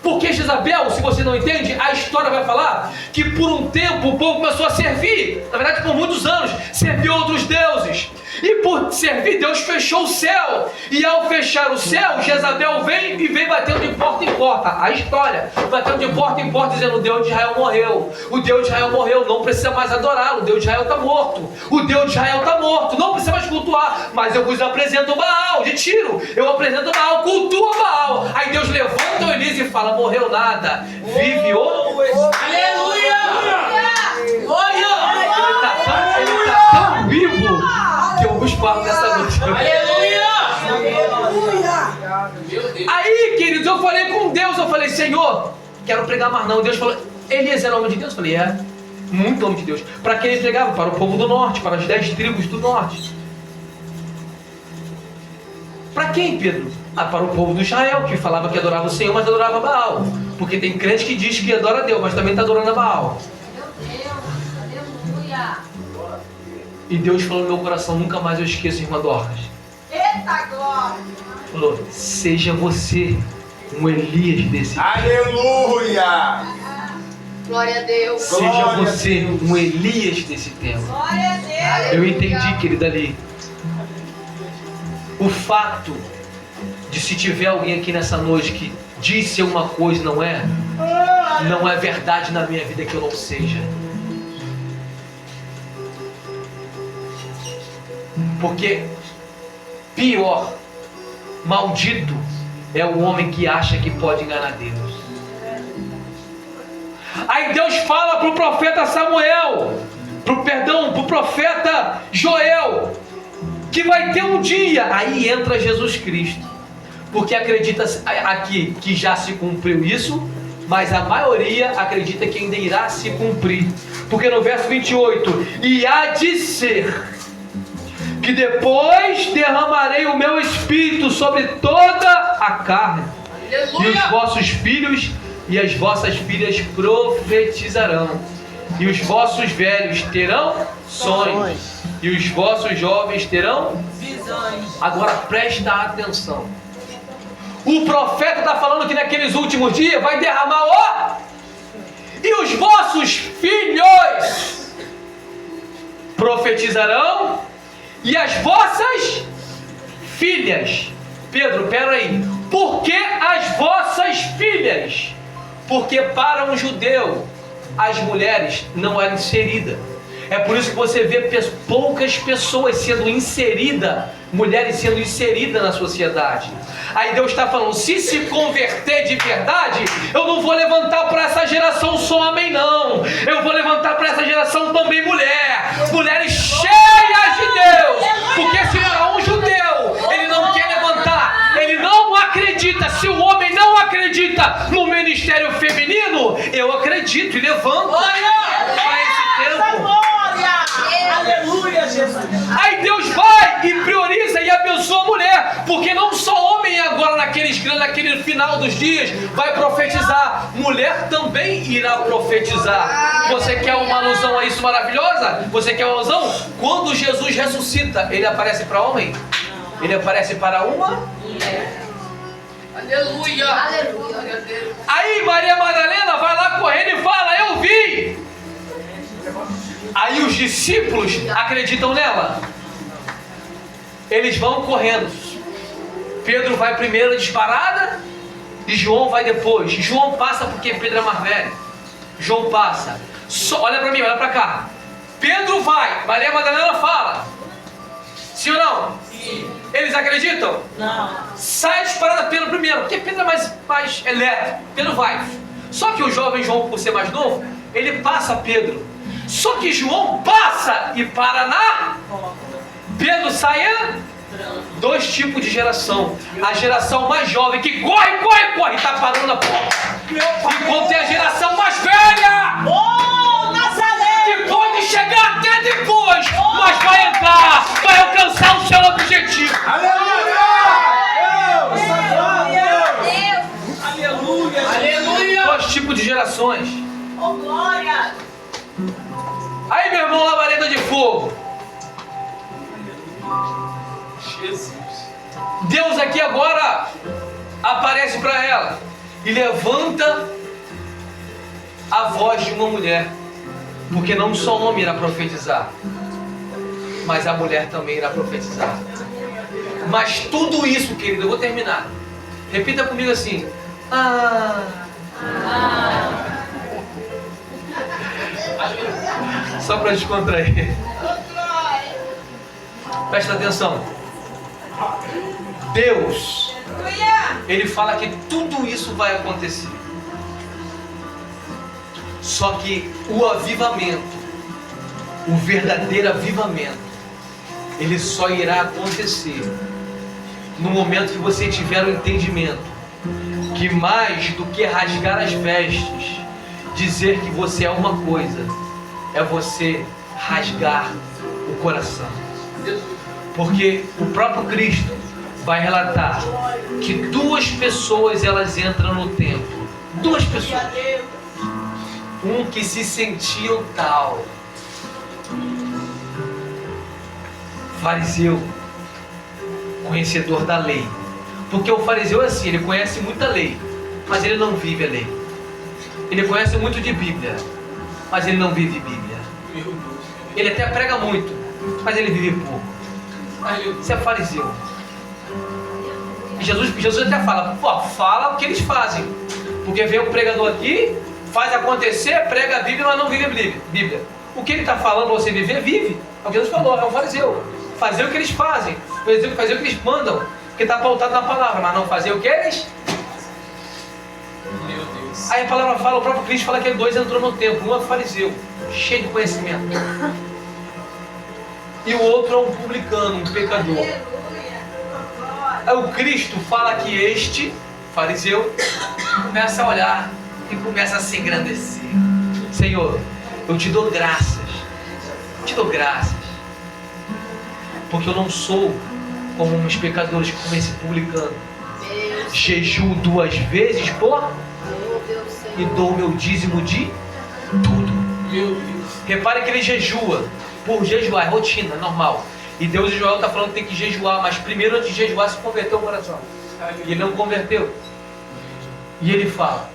Porque Jezabel, se você não entende, a história vai falar que por um tempo o povo começou a servir, na verdade por muitos anos, serviu outros deuses. E por servir, Deus fechou o céu. E ao fechar o céu, Jezabel vem e vem batendo de porta em porta. A história, batendo de porta em porta, dizendo: o Deus de Israel morreu. O Deus de Israel morreu, não precisa mais adorar. O Deus de Israel está morto. O Deus de Israel está morto, não precisa mais cultuar. Mas eu vos apresento Baal, de tiro. Eu apresento Baal, cultua Baal. Aí Deus levanta o Elias e fala: morreu nada, vive o... Aleluia! Ele está tão vivo que eu vos falo nessa noite. Aleluia! Aí, queridos, eu falei com Deus, eu falei: Senhor, quero pregar mais não. Deus falou: Elias era homem de Deus? Eu falei: é, muito homem de Deus. Para quem ele pregava? Para o povo do norte, para as 10 tribos do norte. Para quem, Pedro? Para o povo do Israel, que falava que adorava o Senhor, mas adorava Baal. Porque tem crente que diz que adora a Deus, mas também está adorando a Baal. Meu Deus, aleluia. E Deus falou no meu coração: nunca mais eu esqueço, irmã Dorcas. Eita glória. Falou: seja você um Elias desse tempo. Aleluia! Glória a Deus. Seja Glória você a Deus. um Elias desse tempo. Glória a Deus. Eu entendi, querida, ali. O fato de, se tiver alguém aqui nessa noite que diz ser uma coisa e não é verdade na minha vida, que eu não seja. Porque pior, maldito é o homem que acha que pode enganar Deus. Aí Deus fala para o profeta Samuel, pro profeta Joel, que vai ter um dia. Aí entra Jesus Cristo, porque acredita aqui que já se cumpriu isso, mas a maioria acredita que ainda irá se cumprir. Porque no verso 28, e há de ser que depois derramarei o meu espírito sobre toda a carne, e os vossos filhos e as vossas filhas profetizarão, e os vossos velhos terão sonhos, e os vossos jovens terão Agora presta atenção. O profeta está falando que naqueles últimos dias vai derramar ó. E os vossos filhos profetizarão e as vossas filhas. Pedro, peraí. Por que as vossas filhas? Porque para um judeu as mulheres não eram inseridas. É por isso que você vê poucas pessoas sendo inseridas, mulheres sendo inseridas na sociedade. Aí Deus está falando, se converter de verdade, eu não vou levantar para essa geração só homem não. Eu vou levantar para essa geração também mulher. Mulheres cheias de Deus. Porque se um judeu, ele não quer levantar, ele não acredita. Se o homem não acredita no ministério feminino, eu acredito e levanto. Para esse tempo. Aleluia, Jesus. Aí Deus vai e prioriza e abençoa a mulher, porque não só homem agora naquele final dos dias vai profetizar, mulher também irá profetizar. Você quer uma alusão a isso maravilhosa? Você quer uma alusão? Quando Jesus ressuscita, ele aparece para homem? Ele aparece para uma mulher. Aleluia. Aleluia. Aí Maria Madalena vai lá correndo e fala, eu vi. Aí os discípulos acreditam nela. Eles vão correndo. Pedro vai primeiro disparada e João vai depois. João passa porque Pedro é mais velho. João passa. Olha para mim, olha para cá. Pedro vai, Maria Madalena fala. Sim ou não? Sim. Eles acreditam? Não. Sai disparada Pedro primeiro, porque Pedro é mais elétrico. Pedro vai. Só que o jovem João, por ser mais novo, ele passa Pedro. Só que João passa e para na Pedro saia. Dois tipos de geração. A geração mais jovem que corre, tá parando a porta. Enquanto tem a geração mais velha, Nazaré, que pode chegar até depois, mas vai entrar, vai alcançar o seu objetivo. aleluia. Dois tipos de gerações. Oh, glória. Aí, meu irmão, labareda de fogo. Jesus. Deus aqui agora aparece para ela e levanta a voz de uma mulher, porque não só o homem irá profetizar, mas a mulher também irá profetizar. Mas tudo isso, querido, eu vou terminar. Repita comigo assim. Só para descontrair. Presta atenção. Deus, Ele fala que tudo isso vai acontecer. Só que o avivamento, o verdadeiro avivamento, ele só irá acontecer no momento que você tiver o entendimento que mais do que rasgar as vestes, dizer que você é uma coisa, é você rasgar o coração. Porque o próprio Cristo vai relatar que duas pessoas elas entram no templo. Duas pessoas. Um que se sentiu tal. Fariseu, conhecedor da lei. Porque o fariseu é assim, ele conhece muita lei, mas ele não vive a lei. Ele conhece muito de Bíblia, mas ele não vive Bíblia. Ele até prega muito, mas ele vive pouco. Isso é fariseu. E Jesus até fala, fala o que eles fazem. Porque vem um pregador aqui, faz acontecer, prega a Bíblia, mas não vive a Bíblia. O que ele está falando para você viver, vive. É o que Jesus falou, é um fariseu. Fazer o que eles fazem, fazer o que eles mandam, porque está pautado na palavra, mas não fazer o que eles. Meu Deus. Aí a palavra fala, o próprio Cristo fala que dois entrou no templo, um é fariseu, cheio de conhecimento, e o outro é um publicano, um pecador. Aí o Cristo fala que este fariseu começa a olhar e começa a se engrandecer. Senhor, eu te dou graças, porque eu não sou como uns pecadores, como esse publicano. Jejuo 2 vezes por e dou o meu dízimo de tudo. Meu Deus. Repare que ele jejua, por jejuar, é rotina, normal. E Deus e Joel está falando que tem que jejuar, mas primeiro antes de jejuar se converteu o coração. E ele não converteu. E ele fala: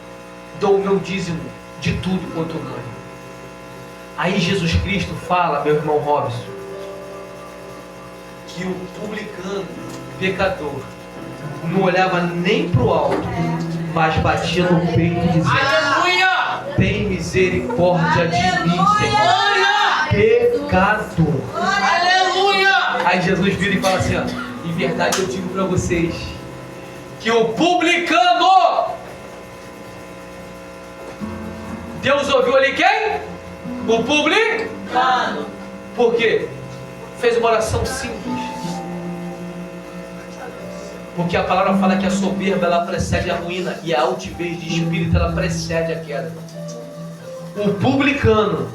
dou o meu dízimo de tudo quanto eu ganho. Aí Jesus Cristo fala, meu irmão Robson, que o publicano, pecador, não olhava nem para o alto, mas batia no peito e dizia: Aleluia! tem misericórdia de mim, Senhor, pecador. Aleluia! Aí Jesus vira e fala assim: ó, em verdade eu digo para vocês que o publicano, Deus ouviu ali quem? O publicano. Por quê? Fez uma oração simples. Porque a palavra fala que a soberba ela precede a ruína e a altivez de espírito ela precede a queda. O publicano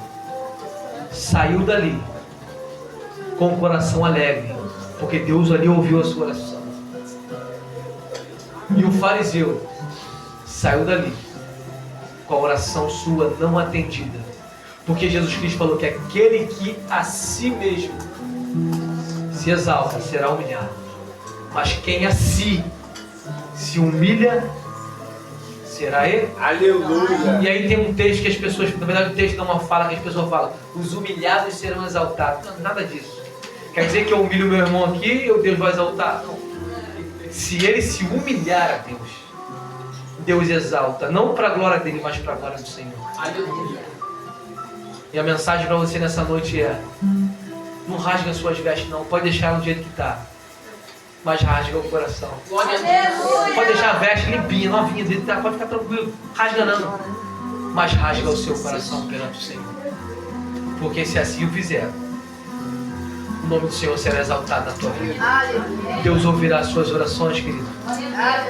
saiu dali com o coração alegre, porque Deus ali ouviu a sua oração. E o fariseu saiu dali com a oração sua não atendida, porque Jesus Cristo falou que aquele que a si mesmo se exalta será humilhado, mas quem a si se humilha será ele. Aleluia. E aí tem um texto que as pessoas, na verdade o texto dá uma fala que as pessoas falam: os humilhados serão exaltados. Não, nada disso. Quer dizer que eu humilho meu irmão aqui e Deus vai exaltar? Não. Se ele se humilhar a Deus, Deus exalta, não para a glória dele, mas para a glória do Senhor. Aleluia! E a mensagem para você nessa noite é: não rasga as suas vestes não, pode deixar ela do jeito que está, mas rasga o coração. Glória a Deus! Pode deixar a veste limpinha, novinha, do jeito que tá, pode ficar tranquilo, rasga não, mas rasga o seu coração perante o Senhor, porque se assim o fizer, o nome do Senhor será exaltado na tua vida. Deus ouvirá as suas orações, querido.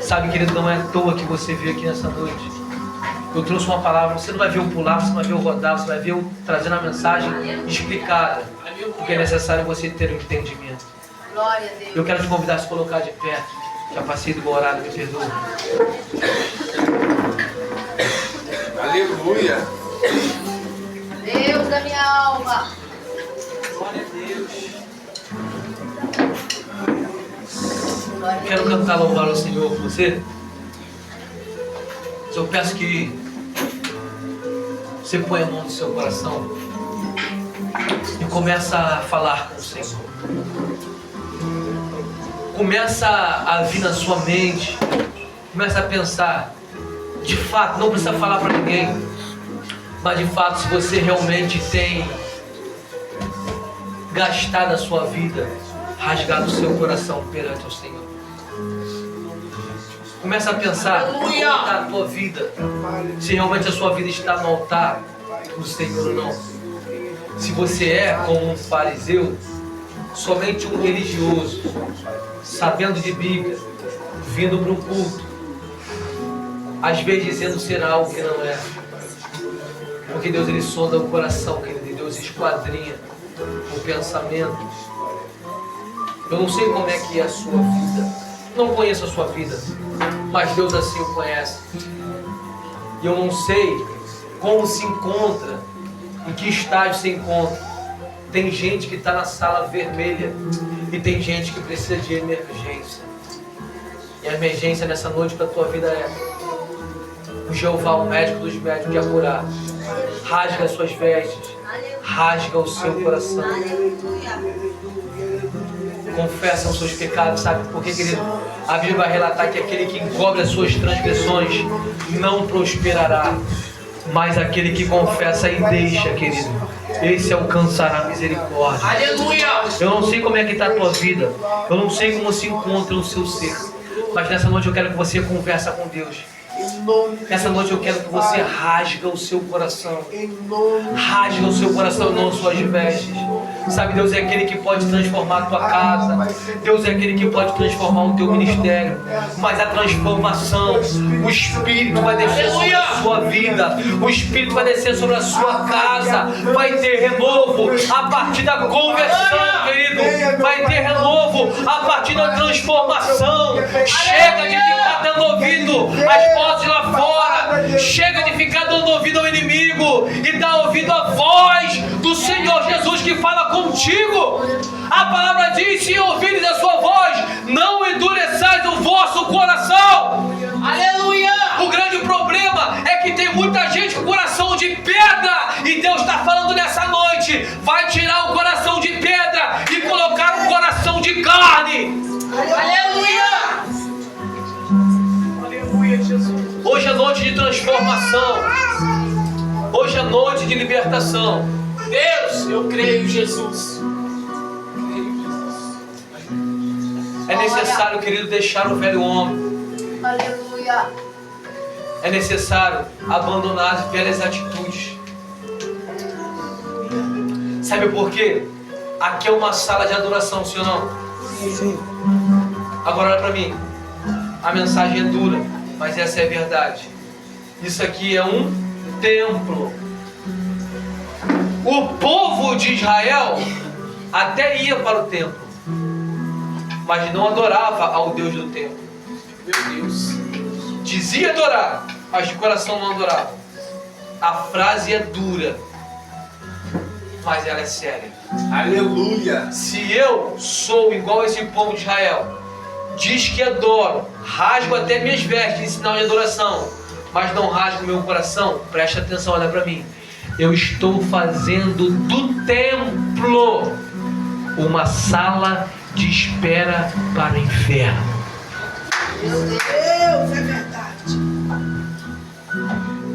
Sabe, querido, não é à toa que você veio aqui nessa noite. Eu trouxe uma palavra, você não vai ver eu pular, você não vai ver eu rodar, você vai ver eu trazendo a mensagem explicada, porque é necessário você ter um entendimento. Glória a Deus. Eu quero te convidar a se colocar de pé. Já passei do horário, me perdoa. Aleluia. Deus da minha alma. Glória a Deus. Glória a Quero Deus. cantar louvar ao Senhor com você. Mas eu peço que você ponha a mão no seu coração e começa a falar com o Senhor. Começa a vir na sua mente, começa a pensar. De fato, não precisa falar para ninguém, mas de fato, se você realmente tem gastado a sua vida, rasgado o seu coração perante o Senhor. Começa a pensar como está a tua vida, se realmente a sua vida está no altar do Senhor ou não. Se você é como um fariseu, somente um religioso, sabendo de Bíblia, vindo para um culto, às vezes dizendo ser algo que não é. Porque Deus ele sonda o coração, querido, e Deus esquadrinha o pensamento. Eu não sei como é que é a sua vida, não conheço a sua vida, mas Deus assim o conhece. E eu não sei como se encontra, em que estágio se encontra. Tem gente que está na sala vermelha e tem gente que precisa de emergência. E a emergência nessa noite para a tua vida é: o Jeová, o médico dos médicos, quer curar. Rasga as suas vestes, rasga o seu coração. Confessa os seus pecados, sabe por quê, querido? A Bíblia vai relatar que aquele que encobre as suas transgressões não prosperará, mas aquele que confessa e deixa, querido, esse alcançará a misericórdia. Aleluia! Eu não sei como é que está a tua vida, eu não sei como se encontra o seu ser, mas nessa noite eu quero que você converse com Deus. Nessa noite eu quero que você rasga o seu coração. Rasga o seu coração, não as suas vestes. Sabe, Deus é aquele que pode transformar a tua casa. Deus é aquele que pode transformar o teu ministério. Mas a transformação, o Espírito vai descer sobre a sua vida. O Espírito vai descer sobre a sua casa. Vai ter renovo a partir da conversão, querido. Vai ter renovo a partir da transformação. Chega de ficar dando ouvido às vozes lá fora. Chega de ficar dando ouvido ao inimigo e dar ouvido à voz do Senhor Jesus que fala contigo. A A palavra diz: se ouvirdes a sua voz, não endureçais o vosso coração. Aleluia! O grande problema é que tem muita gente com coração de pedra, e Deus está falando nessa noite: vai tirar o coração de pedra e colocar um coração de carne. Aleluia! Aleluia, Jesus. Hoje é noite de transformação. Hoje é noite de libertação. Deus, eu creio, Jesus. É necessário, querido, deixar o velho homem. Aleluia. É necessário abandonar as velhas atitudes. Sabe por quê? Aqui é uma sala de adoração, sim ou não? Sim. Agora olha para mim. A mensagem é dura, mas essa é a verdade. Isso aqui é um templo. O povo de Israel até ia para o templo, mas não adorava ao Deus do templo. Meu Deus. Dizia adorar, mas de coração não adorava. A frase é dura, mas ela é séria. Aleluia. Se eu sou igual a esse povo de Israel, diz que adoro, rasgo até minhas vestes em sinal de adoração, mas não rasgo meu coração, preste atenção, olha para mim. Eu estou fazendo do templo uma sala de espera para o inferno. Meu Deus, é verdade.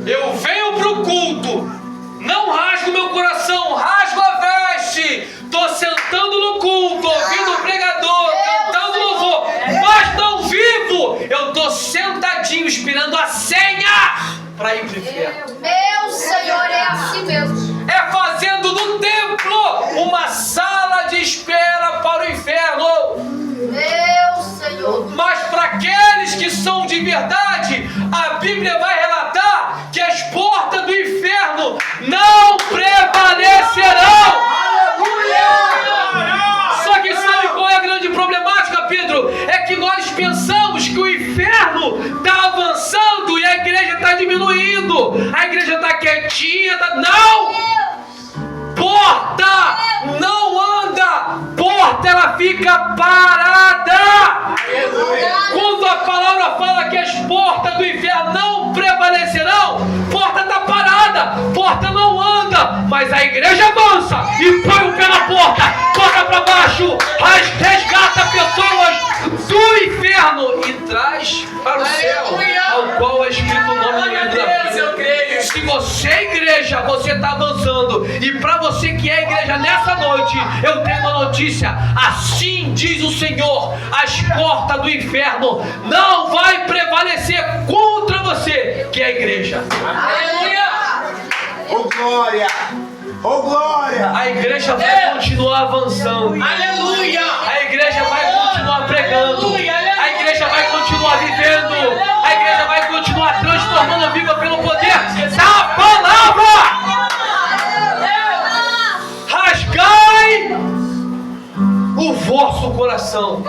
Eu venho para o culto, não rasgo meu coração, rasgo a veste. Estou sentando no culto, ouvindo o pregador, cantando louvor, mas não vivo. Eu estou sentadinho esperando a senha para ir para o inferno. Meu Senhor, é assim mesmo. É fazendo do templo uma sala de espera para o inferno. Meu Senhor. Mas para aqueles que são de verdade, a Bíblia vai relatar que as portas do inferno não prevalecerão. Só que sabe qual é a grande problemática, Pedro? É que nós pensamos que o inferno está avançando e a igreja está diminuindo. A igreja está quietinha, não! Porta não anda, porta ela fica parada. Quando a palavra fala que as portas do inferno não prevalecerão, porta está parada, porta não anda, mas a igreja avança e põe o pé na porta, toca para baixo, resgata pessoas do inferno e traz para o céu, ao qual é escrito o nome do livro da vida. Se você é igreja, você está avançando. E para você que é igreja nessa noite, eu tenho uma notícia. Assim diz o Senhor: as portas do inferno não vai prevalecer contra você que é igreja. Aleluia! Oh glória! Oh glória! A igreja vai continuar avançando. Aleluia! A igreja vai continuar pregando. A igreja vai continuar vivendo. A igreja vai continuar transformando a vida pelo poder da palavra. Rasgai o vosso coração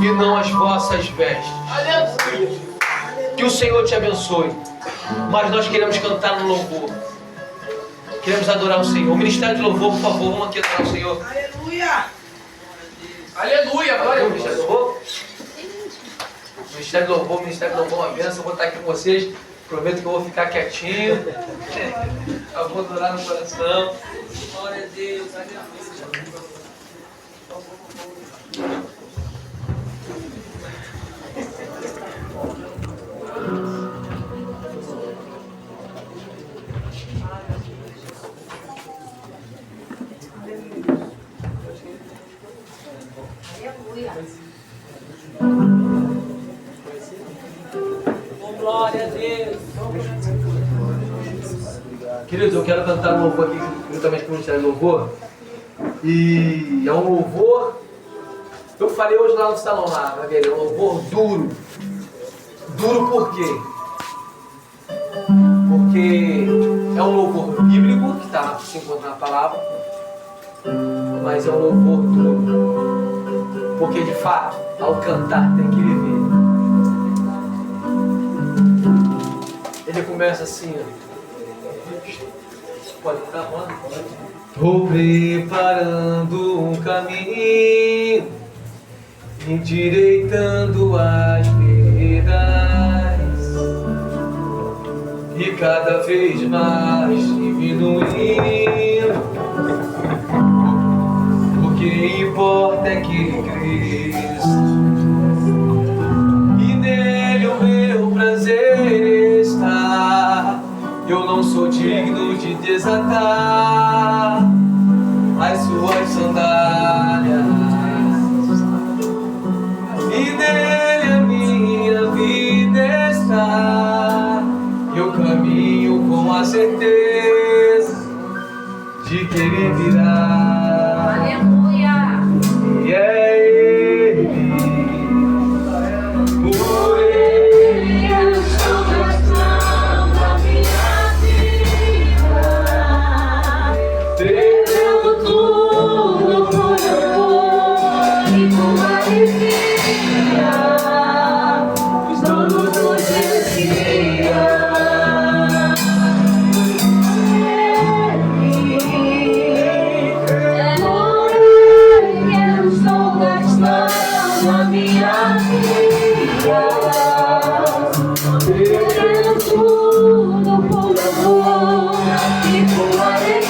e não as vossas vestes. Aleluia! Que o Senhor te abençoe. Mas nós queremos cantar no louvor. Queremos adorar o Senhor. O ministério de louvor, por favor, vamos aqui adorar o Senhor. Aleluia! Aleluia! Glória a O ministério de Deus! louvor? Ministério de louvor, uma bênção. Eu vou estar aqui com vocês. Prometo que eu vou ficar quietinho. Eu vou adorar no coração. Glória a Deus. Aleluia. Glória a Deus! Queridos, eu quero cantar um louvor aqui juntamente com o Ministério de Louvor. E é um louvor. Eu falei hoje lá no salão, lá, vai ver, é um louvor duro. Duro por quê? Porque é um louvor bíblico, que está se encontra na palavra, mas é um louvor duro. Porque de fato, ao cantar tem que viver. Ele começa assim, ó. Pode estar, mano? Vou preparando um caminho, endireitando as veredas, e cada vez mais diminuindo. O que importa é que cresça, e nele o meu prazer está. Eu não sou digno de desatar as suas sandálias, e nele a minha vida está. Eu caminho com a certeza de que ele virá. Aleluia. E é ele, por ele Eu estou gastando a minha vida, perdendo tudo por amor e por alegria. Os donos dos meus dias. Eu estou gastando a minha vida, perdendo tudo por amor e por alegria.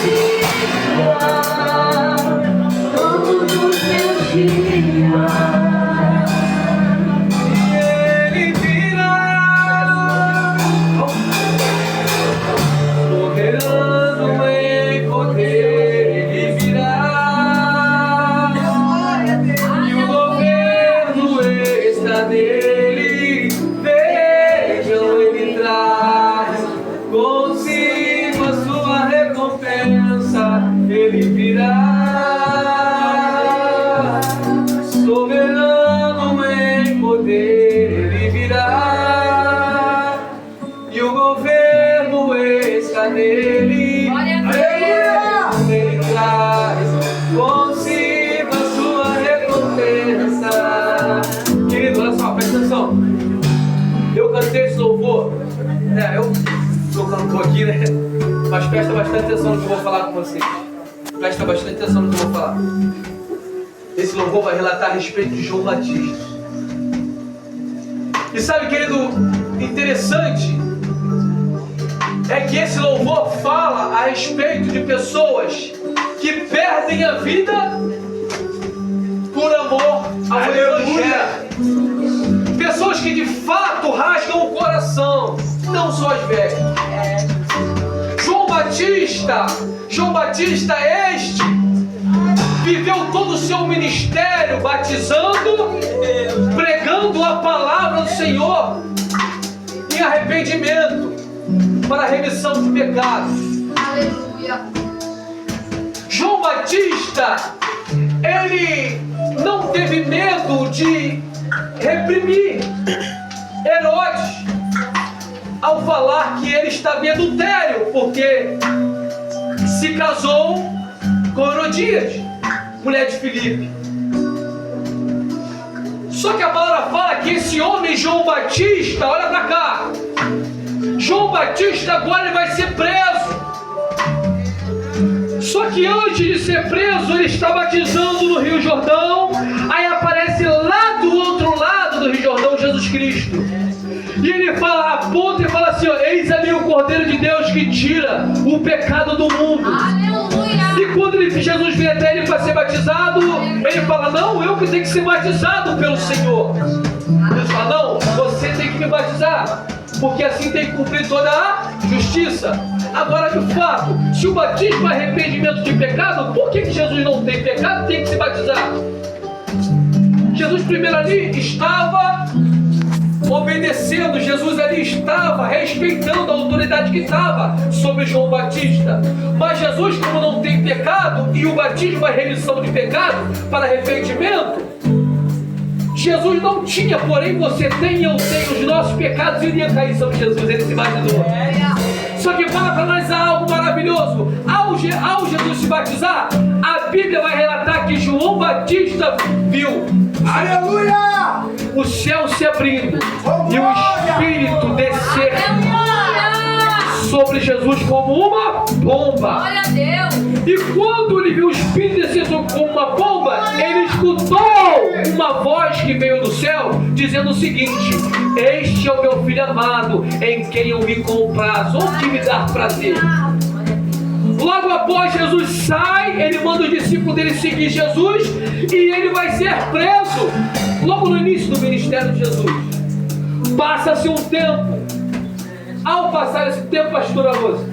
Todos os meus dias. ele virá, soberano em poder, ele virá, e o governo está nele. Vejam, ele traz consigo a sua recompensa, ele virá. Soberano em poder, ele virá, e o governo está nele. Glória a Deus. Ele traz consigo a sua recompensa. Querido, olha só, presta atenção. Eu cantei esse louvor, eu sou cantor aqui, né? Mas presta bastante atenção no que eu vou falar com vocês. Presta bastante atenção no que eu vou falar. Esse louvor vai relatar a respeito de João Batista. E sabe, querido, interessante é que esse louvor fala a respeito de pessoas que perdem a vida por amor ao Evangelho. Pessoas que de fato rasgam o coração, não só as velhas. João Batista este viveu todo o seu ministério batizando, pregando a palavra do Senhor em arrependimento para a remissão de pecados. Aleluia. João Batista, ele não teve medo de reprimir Herodes ao falar que ele estava em adultério, porque se casou com Herodias, mulher de Filipe. Só que a palavra fala que esse homem, João Batista, olha pra cá, João Batista agora ele vai ser preso. Só que antes de ser preso, ele está batizando no Rio Jordão. Aí aparece lá do outro lado do Rio Jordão Jesus Cristo. E ele fala, aponta e fala assim, ó, eis ali o Cordeiro de Deus que tira o pecado do mundo. Aleluia. E quando Jesus vem até ele para ser batizado, ele fala, não, eu que tenho que ser batizado pelo Senhor. Deus fala, não, você tem que me batizar, porque assim tem que cumprir toda a justiça. Agora, de fato, se o batismo é arrependimento de pecado, por que Jesus não tem pecado e tem que se batizar? Jesus primeiro ali estava obedecendo, Jesus ali estava respeitando a autoridade que estava sobre João Batista. Mas Jesus, como não tem pecado, e o batismo é remissão de pecado para arrependimento, Jesus não tinha, porém você tem e eu tenho, os nossos pecados iriam cair sobre Jesus, ele se batizou. Só que para analisar algo maravilhoso, ao Jesus se batizar, a Bíblia vai relatar que João Batista viu, Aleluia! o céu se abrindo e o Espírito descer sobre Jesus como uma bomba. Glória a Deus. E quando ele viu o espírito descendo como uma pomba, ele escutou uma voz que veio do céu, dizendo o seguinte: este é o meu filho amado, em quem eu me comprazo, ou que me dá prazer. Logo após Jesus sai, ele manda os discípulos dele seguir Jesus, e ele vai ser preso. Logo no início do ministério de Jesus, passa-se um tempo. Ao passar esse tempo, pastora Rosa,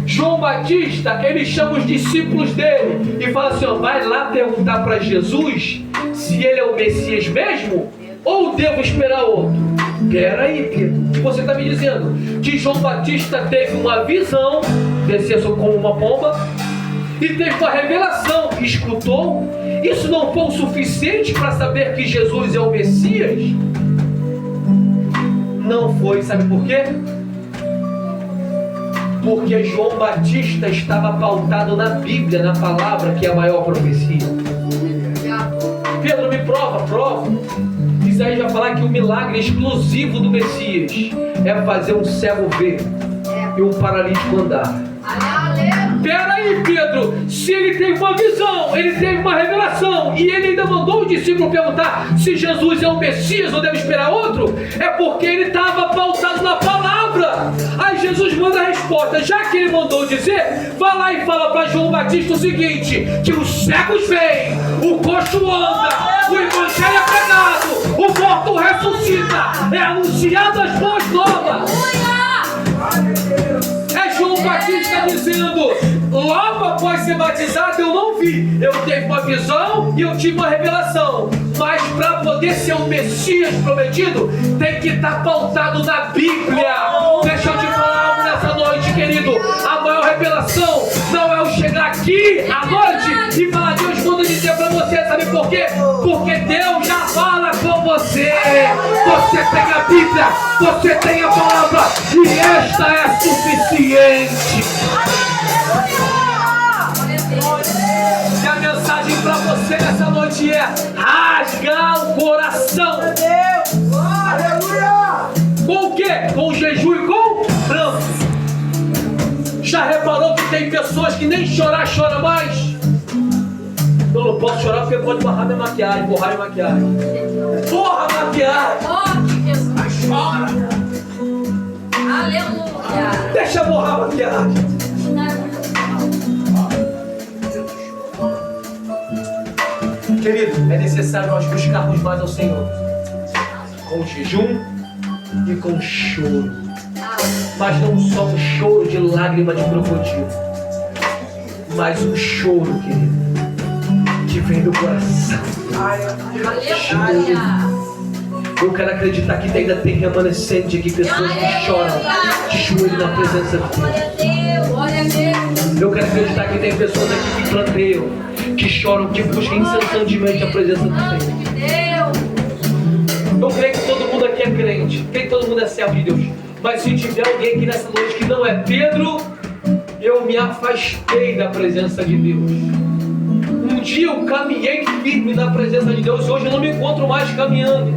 João Batista, ele chama os discípulos dele e fala assim: ó, vai lá perguntar para Jesus se ele é o Messias mesmo ou devo esperar outro. Peraí, Pedro, o que você está me dizendo? Que João Batista teve uma visão, desceu como uma pomba, e teve uma revelação, escutou. Isso não foi o suficiente para saber que Jesus é o Messias? Não foi, sabe por quê? Porque João Batista estava pautado na Bíblia, na palavra, que é a maior profecia. Pedro, me prova. Isaías vai falar que o milagre exclusivo do Messias é fazer um cego ver e um paralítico andar. Peraí, Pedro, se ele teve uma visão, ele teve uma revelação, e ele ainda mandou o discípulo perguntar se Jesus é o Messias ou deve esperar outro, é porque ele estava pautado na palavra. Aí Jesus manda a resposta: já que ele mandou dizer, vai lá e fala para João Batista o seguinte, que os cegos veem, o coxo anda, o evangelho é pregado, o morto ressuscita, é anunciado as boas novas. É João Batista dizendo: logo após ser batizado eu não vi, eu tive uma visão e eu tive uma revelação, mas para poder ser o Messias prometido tem que estar pautado na Bíblia. Deixa eu te falar algo nessa noite, querido. A maior revelação não é o chegar aqui à noite e falar: Deus manda dizer para você, sabe por quê? Porque Deus já fala com você. Você tem a Bíblia, você tem a palavra, e esta é suficiente. E a mensagem para você nessa noite é: rasgar o coração. Aleluia! Com o quê? Com jejum e com pranto. Já reparou que tem pessoas que nem chorar chora mais? Eu não posso chorar porque pode borrar minha maquiagem, borrar minha maquiagem. Borra a maquiagem! Mas chora. Aleluia! Deixa borrar a maquiagem. Querido, é necessário nós buscarmos mais ao Senhor, com jejum e com choro, mas não só um choro de lágrima de crocodilo, mas um choro, querido, que vem do coração. Aleluia! Eu quero acreditar que ainda tem remanescente aqui, pessoas que choram de joelho na presença de Deus. Glória a Deus! Eu quero acreditar que tem pessoas aqui que planteiam, que choram, que buscam incessantemente a presença do Senhor. Eu creio que todo mundo aqui é crente, creio que todo mundo é servo de Deus. Mas se tiver alguém aqui nessa noite que não é Pedro, eu me afastei da presença de Deus. Um dia eu caminhei firme na presença de Deus e hoje eu não me encontro mais caminhando.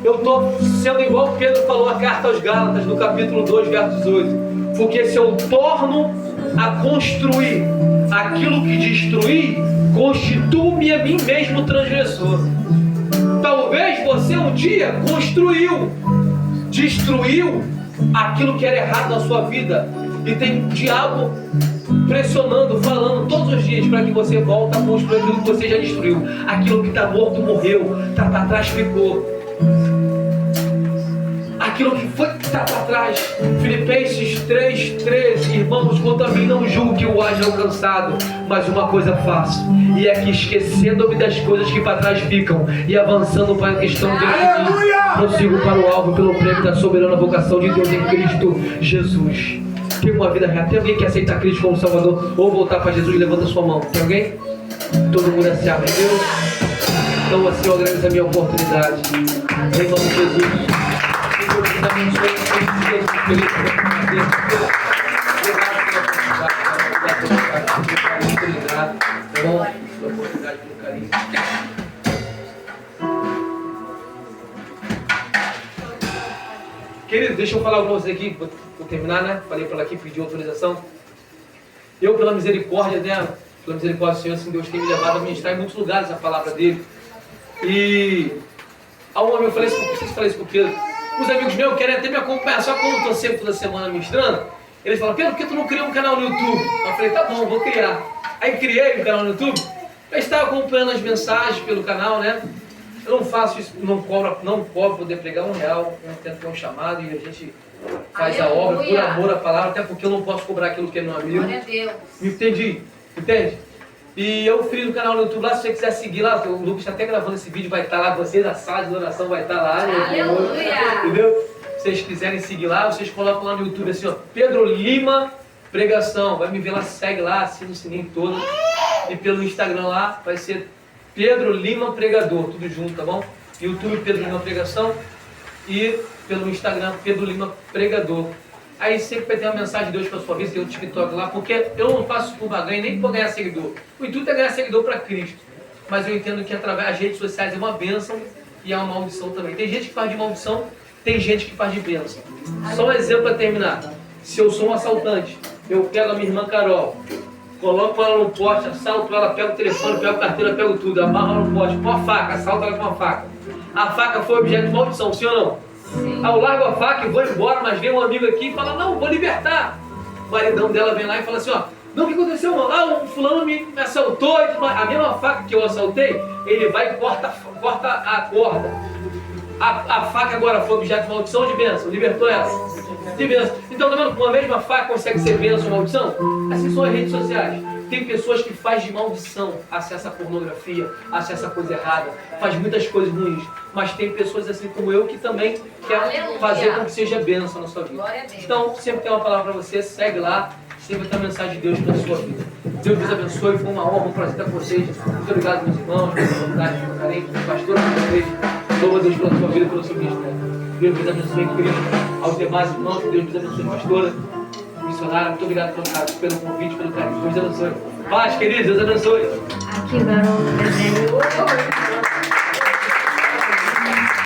Eu estou sendo igual Pedro falou a carta aos Gálatas, no capítulo 2, verso 18. Porque se eu torno a construir aquilo que destruí, constituo-me a mim mesmo transgressor. Talvez você um dia destruiu aquilo que era errado na sua vida, e tem o diabo pressionando, falando todos os dias para que você volte a construir aquilo que você já destruiu. Aquilo que está morto morreu, está para trás ficou. Aquilo que foi que está para trás. Filipenses 3:13. Irmãos, quanto a mim não julgo que eu haja alcançado, mas uma coisa faço, e é que esquecendo-me das coisas que para trás ficam e avançando para a questão de mim, prossigo para o alvo pelo prêmio da soberana vocação de Deus em Cristo Jesus. Tem uma vida real. Tem alguém que aceita Cristo como Salvador ou voltar para Jesus? Levanta sua mão. Tem alguém? Todo mundo é servo de Deus? Então assim eu agradeço a minha oportunidade. Em nome de Jesus. Deus te abençoe em nome de Jesus. Feliz oportunidade. Tá bom? Pela oportunidade, pelo carinho. Querido, deixa eu falar com vocês aqui, vou terminar, né? Falei para ela aqui, pedi autorização. Eu, pela misericórdia, né? Pela misericórdia do Senhor, assim, Deus tem me levado a ministrar em muitos lugares a palavra dele. E a um homem eu falei isso, preciso falar isso com o Pedro. Os amigos meus querem até me acompanhar, só como eu estou sempre toda semana ministrando, eles falam, Pedro, por que tu não criou um canal no YouTube? Eu falei, tá bom, vou criar. Aí criei um canal no YouTube, para estar acompanhando as mensagens pelo canal, né? Eu não faço isso, não cobro poder pregar R$1, eu tento ter um chamado e a gente faz a obra por amor à palavra, até porque eu não posso cobrar aquilo que é meu amigo. Glória a Deus. Me entendi? Entende? E eu fiz no canal no YouTube lá, se você quiser seguir lá, o Lucas está até gravando esse vídeo, vai estar lá, vocês, a sala de oração vai estar lá. Aleluia! Entendeu? Se vocês quiserem seguir lá, vocês colocam lá no YouTube assim, ó, Pedro Lima Pregação, vai me ver lá, segue lá, assina o sininho todo. E pelo Instagram lá vai ser Pedro Lima Pregador, tudo junto, tá bom? YouTube Pedro Lima Pregação e pelo Instagram Pedro Lima Pregador. Aí sempre vai ter uma mensagem de Deus para sua vida, tem o TikTok lá, porque eu não faço por barganha nem por ganhar seguidor. O intuito é ganhar seguidor para Cristo. Mas eu entendo que através das redes sociais é uma bênção e é uma maldição também. Tem gente que faz de maldição, tem gente que faz de bênção. Só um exemplo para terminar. Se eu sou um assaltante, eu pego a minha irmã Carol, coloco ela no poste, assalto ela, pego o telefone, pego a carteira, pego tudo, amarro ela no poste, com a faca, assalto ela com a faca. A faca foi objeto de maldição, sim ou não? Sim. Aí eu largo a faca e vou embora, mas vem um amigo aqui e fala, não, vou libertar. O maridão dela vem lá e fala assim, ó, não, o que aconteceu, mano? Ah, o fulano me assaltou, a mesma faca que eu assaltei, ele vai e corta a corda. A faca agora foi objeto de maldição ou de bênção? Libertou ela? De bênção. Então, tá vendo que uma mesma faca consegue ser bênção ou maldição? Assim são as redes sociais. Tem pessoas que fazem de maldição, acessa a pornografia, acessa a coisa errada, faz muitas coisas ruins. Mas tem pessoas assim como eu que também quer fazer com que seja bênção na sua vida. Então, sempre tem uma palavra para você, segue lá, sempre tem a mensagem de Deus para a sua vida. Deus nos abençoe, foi uma honra, um prazer estar com vocês. Muito obrigado, meus irmãos, pela vontade, pelo carinho, pelo pastor, por vocês. Louva a Deus pela sua vida, pelo seu ministério. Deus nos abençoe, querido. Aos demais irmãos, Deus nos abençoe, pastora, missionária. Muito obrigado pelo convite, pelo carinho. Deus abençoe. Paz, queridos, Deus abençoe. Aqui, garoto, desenho.